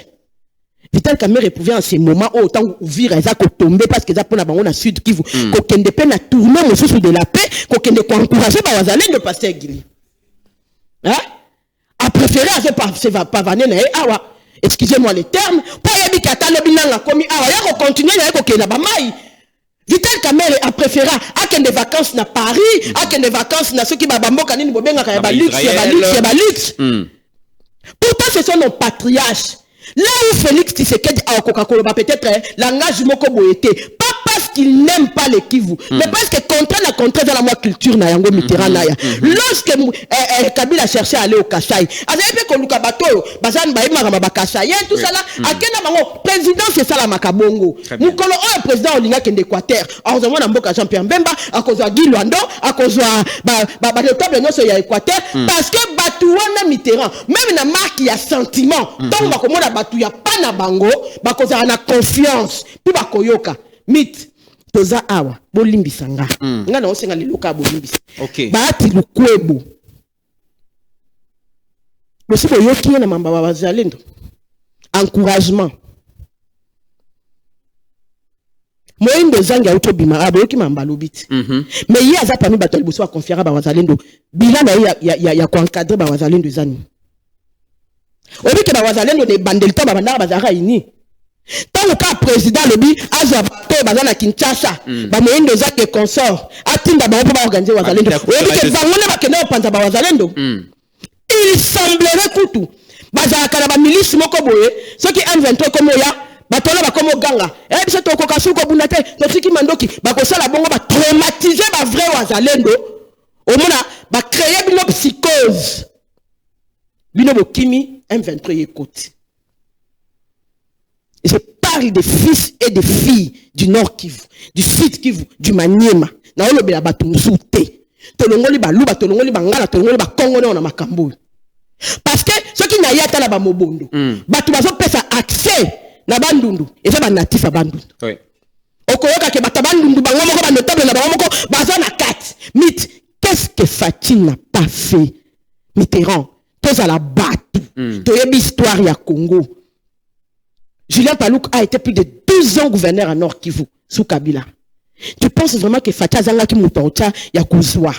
Vital Kamerhe pouvait en ce moment autant ouvrir eza ko tomber parce que za pona bango na sud Kivu ko kende pe na tournée mosusu de la paix ko kende ko encourager ba wazalendo pasteur Gili hein a préféré à se pavaner na awa excusez-moi les termes pour yebikata lobinanga komi awa ya ko continuer na ko kena ba mai Vital Kamerhe a préféré à kende vacances na Paris à kende vacances na ceux qui ba bamboka nini bobenga ka ba luxe pourtant ce sont nos patriarches. Là où Félix Tshisekedi a Coca-Cola, peut-être langage moko boyete, pas parce qu'il n'aime pas les Kivu, mais parce que contre dans la moi culture na yango Mitterrand na ya. Lorsque Kabila cherchait à aller au Kasai, azayé ko luka bato, bazan ba imara ba Kasai, tout ça là, akena bango président c'est ça la makabongo. Mukolo o président olinga kende Équateur, azomona na mboka Jean-Pierre Mbemba, akozwa Guy Lwando, akozwa ba le table nyonso ya Équateur parce que batu wana Mitterrand, même na marque ya sentiment, donc bakomona batu ya pana bango, bakozala na confiance, puis bakoyoka. Mit toza awa bolimbisanga nga na osenga liloka bolimbisa baati lukwebo bosi boyoki na mamba wa wazalendo encouragement moindo zanga utobima aboyoki mamba lobiti mais yi aza parmi bato liboso wa confiera ba wazalendo bila na ya ko encadrer ba wazalendo zani obike ba wazalendo de bandelita ba bandara bazara ini tant que président lebi azabato bazana Kinshasa ba moindo zake consort atinda ba ba organiser wazalendo obike bangone bakena opanza ba wazalendo il semblerait kutu bazala kana ba milice moko boye ceux qui M23 comme ya batola ba comme ganga biso to ko kasuko bunate to tiki mandoki ba ko sala bongo ba traumatiser ba vrai wazalendo omona ba créer bino psychose bino bokimi M23 yekoti. Je parle des fils et des filles du Nord Kivu, du Sud Kivu, du Maniema. Na olobela batu musute. Tolongoli ba luba, tolongoli ba ngala, tolongoli ba Congo na makambo. Parce que ceux qui n'aillent pas là-bas mobondo, batu bazo pesa accès na bandundu. Et ça ba natif à bandundu. Oui. Okoyoka ke batabandundu bango moko ba notable na bango moko baza na 4. Mythe, qu'est-ce que Faty n'a pas fait? Mitterrand, tous à la batu. Toyebi histoire ya Congo. Julien Paluku a été plus de 12 ans gouverneur à Nord Kivu, sous Kabila. Tu penses vraiment que Faty Azanga qui moutoncha ya kuzwa?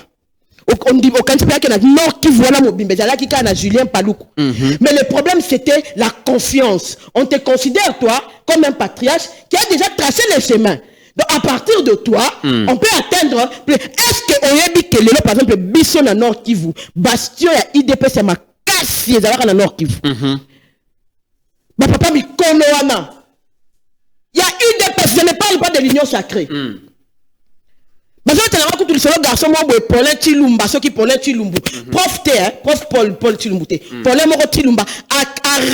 On dit au Kantipa que na Nord Kivu wala mobimbe zalaki ka na Julien Paluku. Mais le problème c'était la confiance. On te considère toi comme un patriarche qui a déjà tracé le chemin. Donc à partir de toi, on peut atteindre. Est-ce que oyebi que lelo par exemple biso na Nord Kivu, bastion ya IDP c'est ma casse ezalaka na Nord Kivu. Ma papa mi kono wana. Il y a eu des personnes, je ne parle pas de l'union sacrée. Parce que tu as un seul garçon, moi, Paulin Chilumba, ceux qui Paulin Chilumbu, prof T, prof Paul Chilumbu, Paulin Moro Chilumba, a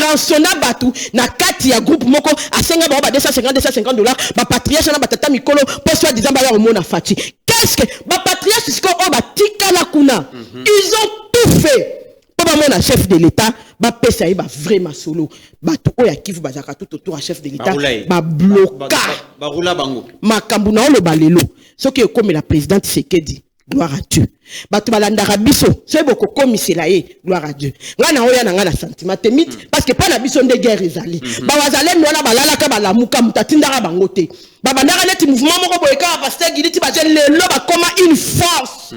rançonné Batou, na kati ya groupe moko, à 50 $250, ma patriarche na batata mikolo, pour soi disant, bah, y'a au monde à Faty. Qu'est-ce que, ma patriarche, c'est qu'on va tika la kuna. Ils ont tout fait. Pour moi, chef de l'État, ba pesa ba vraiment solo. Ba to oya kivu bazaka tout autour à chef de l'État, ba bloquer. Ba roula bango. Makambu na le balelo. Ce qui est comme la présidente Tshisekedi, gloire à Dieu. Ba to balanda rabiso, c'est beaucoup comme Selaye, gloire à Dieu. Ngana oya na ngana sentiment temite parce que pas la biso de guerre ezali. Ba wazale mwana balala ka bala muka mutatinda bango te. Ba bandara net mouvement moko boyeka pasteur Giliti ba lelo ba comme une force.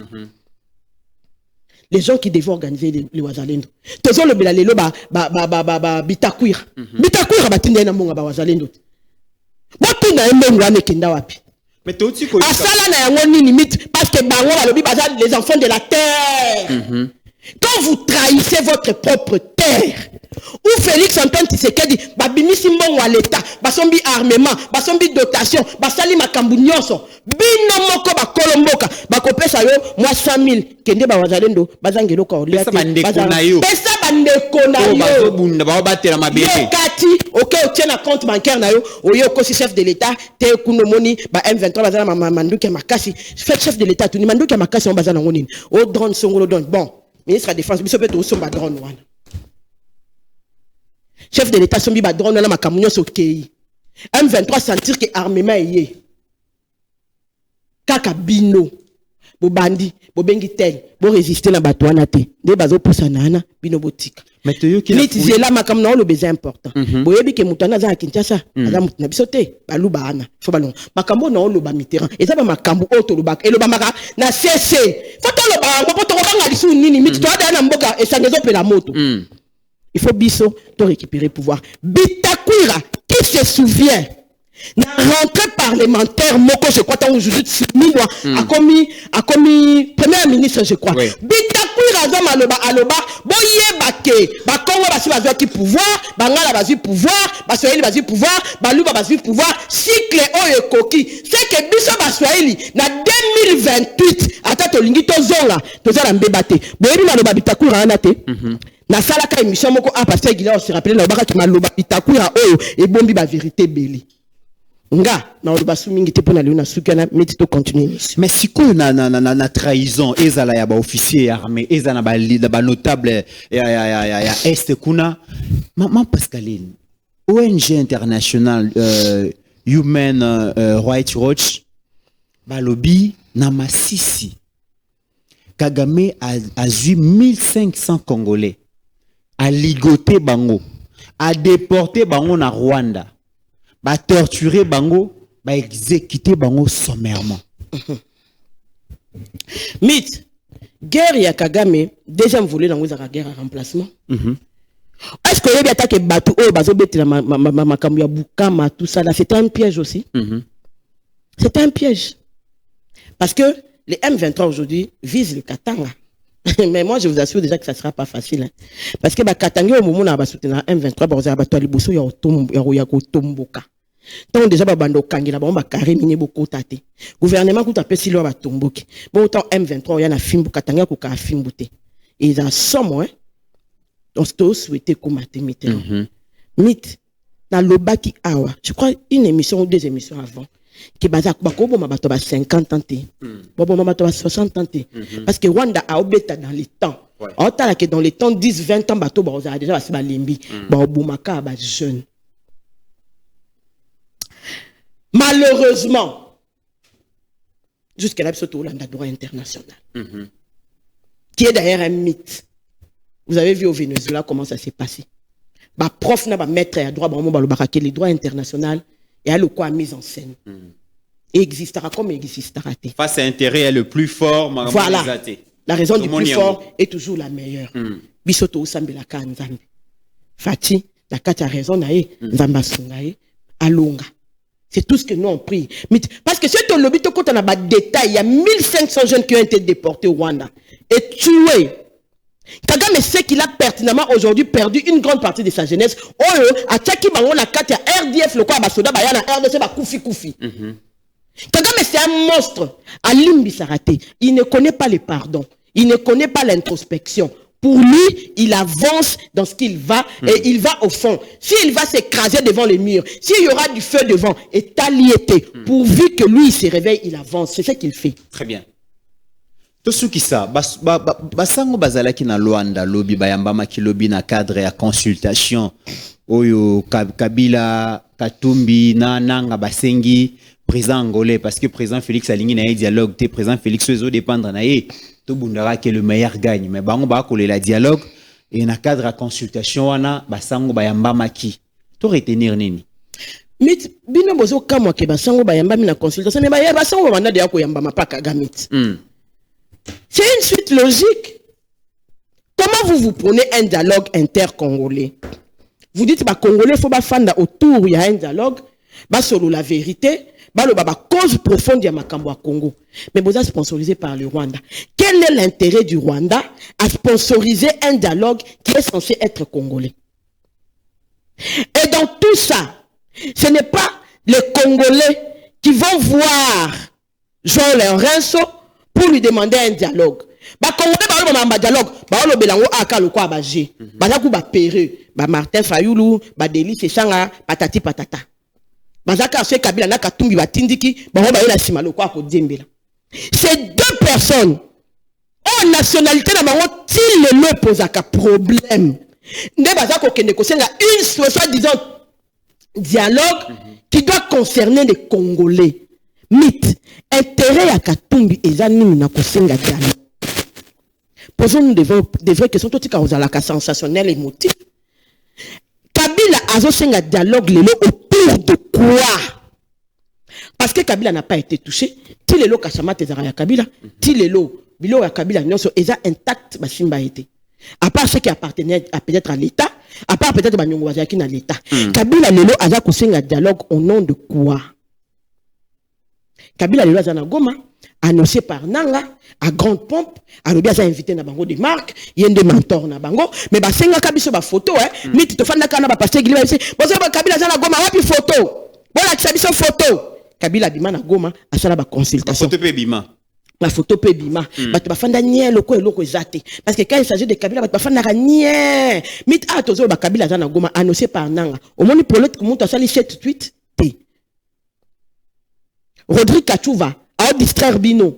Les gens qui devaient organiser les wazalendo. Tous le belalelo bitakwira. Bitakwira batinde na monga ba wazalendo. Botu na embe ngwane kenda wapi. Mais toti ko asala na yango nini mit parce que bango balobi baza les enfants de la terre. Quand vous trahissez votre propre terre, ou Félix Antoine Tshisekedi babimisi mbongo à l'état, basombi armement, basombi dotation, basali makambu nyonso, bino moko bakolomboka, bakopesa yo moi 100 000 kende ba wazalendo bazangelo ka olia te. Pesa bandeko na Oh, yo. bunda ba batela mabele. Yo kati, ok, tient un compte bancaire na yo, oyo aussi chef de l'État, te kuno moni, ba M23 bazana manduki makasi, fait chef de l'État, tu ni manduki makasi on bazana ngonini. O drone songolo don. Bon, ministre de la Défense, biso peut aussi ba drone wana. Chef de l'État sombi ba drone wana makamunyo sokei. M23 sentir que armement yé. Kaka bino. Bo bandi, bo bengi tel, bo résister na bato wana te. De bazo poussa nana, bino botika. Mais to yo ki Niti là makam na le besoin important. Boyebi ke mutana za Kinshasa, aza mutana bisote, balu baana, fo balon. Makambo na lo ba Mitterrand. Eza ba makambo oto lo ba, elo ba maka na CC. Fo to lo ba, bo to ba lisu nini, miti to ada na mboka esangezo pe la moto. Il faut biso to récupérer pouvoir. Bitakwira, qui se souvient? Na rentrée parlementaire, moko je crois tant aujourd'hui 6 mois a commis premier ministre je crois. Oui. Bitakwira za maloba aloba boye bake ba Congo basi bazwa ki pouvoir, bangala bazwi pouvoir, baswahili bazwi pouvoir, baluba bazwi pouvoir, cycle oyo koki. C'est que biso baswahili na 2028 ata to lingi to zonga to za mbeba te. Boyebi maloba Bitakwira ana te. Na sala ka émission moko a pasteur Guillaume se rappeler na baka ki maloba Bitakwira oyo e bombi ba vérité beli. Nga na olobasu mingi te pona leona sukana meti to continuer. Mais si ko na trahison ezala ya ba officier armé ezana ba notable ya est kuna maman Pascaline ONG international Human Rights Watch ba lobby na Masisi Kagame a eu 1500 Congolais a ligoté bango a déporté bango na Rwanda. Ba torturer bango, ba exécuter bango sommairement. Mythe. Guerre ya Kagame, déjà voulu dans la guerre à remplacement. Est-ce que y a attaqué Batu oh bazo beti la makambu ya Bukama tout ça là, c'était un piège aussi. C'était un piège. Parce que les M23 aujourd'hui visent le Katanga. Mais moi je vous assure déjà que ça sera pas facile hein. Parce que ba Katanga au moment où on va soutenir M23 ba za batwa liboso ya otomboka. Tant déjà ba bando kangela ba carré mini beaucoup tate. Gouvernement ko tapé silo ba tomboki. Bon autant M23 ya na fimbu Katanga ko ka fimbute. Et ils en somme hein. Donc c'est souhaité combattre Mitterrand. Mythe na lobaki awa. Je crois une émission ou 2 émissions avant. Qui bazak bako bo mabato ba 50 ans té. Bo mabato ba 60 ans té. Parce que Rwanda a obéta dans les temps. En tant que dans les temps 10 20 ans bato ba déjà ba limbi. Ba obumaka ba jeune. Malheureusement, jusqu'à là, surtout le droit international, qui est d'ailleurs un mythe. Vous avez vu au Venezuela comment ça s'est passé. Bah, prof n'a pas maître à droit, les droits internationaux et à le quoi mise en scène. Et existera comme existera. Face à intérêt le plus fort, voilà. La raison du plus fort est toujours la meilleure. Bisoto usambela kanzambe. Fati, la kata raison nae, nzamba sungae, alonga. C'est tout ce que nous on prie. Parce que si tu lobby, tu comptes en détail, il y a 1500 jeunes qui ont été déportés au Rwanda et tués. Kagame sait qu'il a pertinemment aujourd'hui perdu une grande partie de sa jeunesse. Oh, à Tchaki Bango, la carte, il y a RDF, le quoi, Basoda, Bayana, RDC, Koufi. Kagame c'est un monstre. Alim Sarate, il ne connaît pas les pardons. Il ne connaît pas l'introspection. Pour lui, il avance dans ce qu'il va et il va au fond. S'il va s'écraser devant les murs, s'il y aura du feu devant, et taliété, pourvu que lui il se réveille, il avance. C'est ce qu'il fait. Très bien. Tout ce qui ça, basango bazalaki na Luanda lobby bayambama ki lobby na cadre ya consultation oyo Kabila Katumbi na nanga basengi président angolais parce que président Félix alingi na dialogue te président Félix ozo dépendre na ye to bundara que le meilleur gagne mais bango ba ko la dialogue et na cadre à consultation wana basango bayambama ki to retenir nini mit bino bozo kamwa ke basango bayambami na consultation mais basango banda de yako yambama pa Kagamit. C'est une suite logique. Comment vous prenez un dialogue intercongolais? Vous dites bah Congolais faut ba fanda autour il y a un dialogue ba solo la vérité ba le baba cause profonde ya makambo à Congo. Mais vous êtes sponsorisé par le Rwanda. Quel est l'intérêt du Rwanda à sponsoriser un dialogue qui est censé être congolais? Et dans tout ça, ce n'est pas les Congolais qui vont voir Jean Lorenzo pour lui demander un dialogue. Ba congolais ba lo ba dialogue ba lo belango aka lo kwa ba G ba za ku ba pere ba Martin Fayulu ba Delice Sanga patati patata ba za ka se Kabila na Katumbi ba tindiki ba ba ila sima lo kwa ko diembela. Ces deux personnes en nationalité na bango til le posaka problème nde ba za ko kende ko senga une soi-disant dialogue qui doit concerner les Congolais. Mythe, intérêt à Katumbi et Zanini na kosenga dialogue. Posons-nous des vraies questions, tout ce qui a la sensationnelle émotive. Kabila a senga dialogue lelo autour de quoi? Parce que Kabila n'a pas été touché. Tilelo Kachama Tezara ya Kabila, Tilelo Bilo ya Kabila nyonso eza intact basimba été. À part ceux qui appartenaient peut-être à l'État, à part peut-être Banyongo Wazaki na l'État. Kabila lelo aza kosenga dialogue au nom de quoi? Kabila lelo azana Goma, annoncé par Nanga, à grande pompe, alobi aza invité na bango des marques, yende mentor na bango, mais ba senga kabiso ba photo mais tu te fanda kana ba pasteur Gili ba bozo ba Kabila azana Goma wapi photo? Voilà kisabiso photo. Kabila bima na Goma asala ba consultation. Photo pe bima. La photo pe bima. Bato ba fanda nie loko eloko ezate. Parce que quand il s'agit de Kabila bato ba fanda nie. Mit a tozo ba Kabila azana Goma annoncé par Nanga. Au moni polette comment tu sali 7 tweet T. Rodrigue Kachouva a distraire Bino.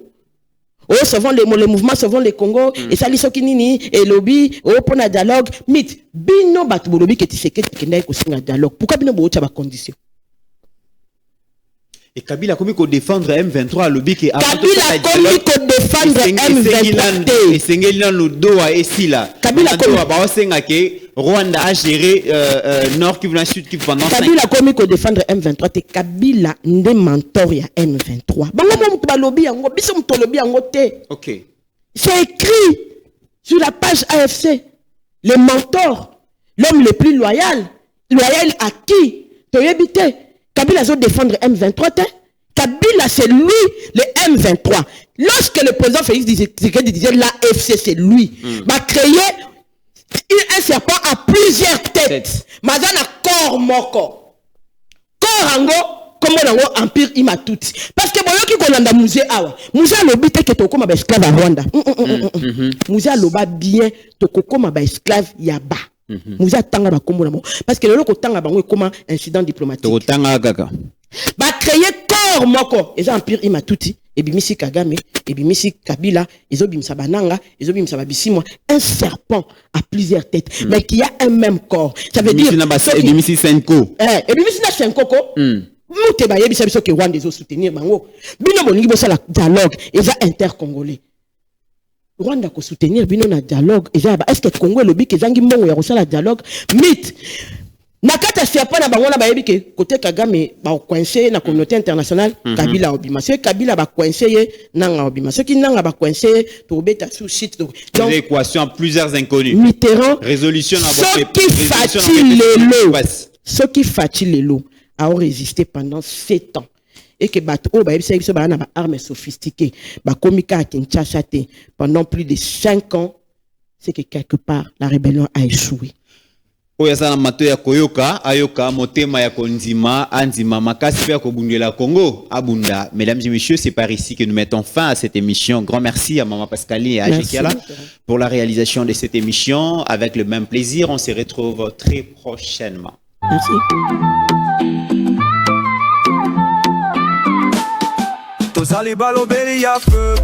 Oh, souvent les mouvements, souvent les Congo, et ça, les Sokinini, et lobby, oh, pour un dialogue. Mythe, Bino Batbolobi, qui est qui n'est qu'un dialogue. Pourquoi Bino Bocha va condition? Et Kabila, comment qu'on défendre M23 lobby qui a Kabila, comment qu'on défendre M23? Et Sengelina Ludoa et Sila. Kabila, comment Rwanda a géré Nord Kivu, Sud Kivu pendant 5 ans. Kabila, comment qu'on défendre M23? Te Kabila, n'est mentor ya M23. Bango mo lobby yango, biso mo lobby yango te. Ok. C'est écrit sur la page AFC. Le mentor, l'homme le plus loyal à qui? Toyebite. Kabila zo défendre M23. Kabila c'est lui, le M23. Lorsque le président Félix disait l'AFC c'est lui, va créer un serpent à plusieurs têtes. Mazana corps moko. Corps ango, comme on empire imatuti. Parce que boyo ki kolanda musée awa. Musée lobi te ke tokoma ba esclave à Rwanda. Musée loba bien tokoma ba esclave yaba. Musée tanga ba kombo na mo. Parce que le loko tanga bango comme incident diplomatique. To tanga kaka. Ba créer corps moko. Eza empire imatuti. Et bimisi Kagame, et bimisi Kabila, et bimisa Bananga, et bimisa Babisimwa, un serpent à plusieurs têtes, mais qui a un même corps. Ça veut dire. Et bimisi Senko. Et bimisi na Senko ko. Moute ba yebi sabiso ke Rwanda zo soutenir bango. Bino bolingi bosa la dialogue, et ça intercongolais. Rwanda ko soutenir bino na dialogue, et ça est-ce que Congo lobi ke zangi mbongo ya ko la dialogue? Mythe. Nakata serpent na bango na ba yebi ke côté Kagame ba coincé na communauté internationale Kabila obima ce Kabila ba coincé nanga obima ce qui nanga ba coincé to beta sous shit donc équation à plusieurs inconnus Mitterrand résolution ce qui fatigue les lots a résisté pendant 7 ans et que bato ba yebi se ba na ba armes sophistiquées ba komika à Kinshasa pendant plus de 5 ans c'est que quelque part la rébellion a échoué. Oyasana mato ya koyoka ayoka motema ya konzima anzima makasi pe ya kobundela Congo abunda. Mesdames et messieurs, c'est par ici que nous mettons fin à cette émission. Grand merci à Maman Pascaline et à Jekiala pour la réalisation de cette émission. Avec le même plaisir, on se retrouve très prochainement. Merci. Tozali balobeli ya feu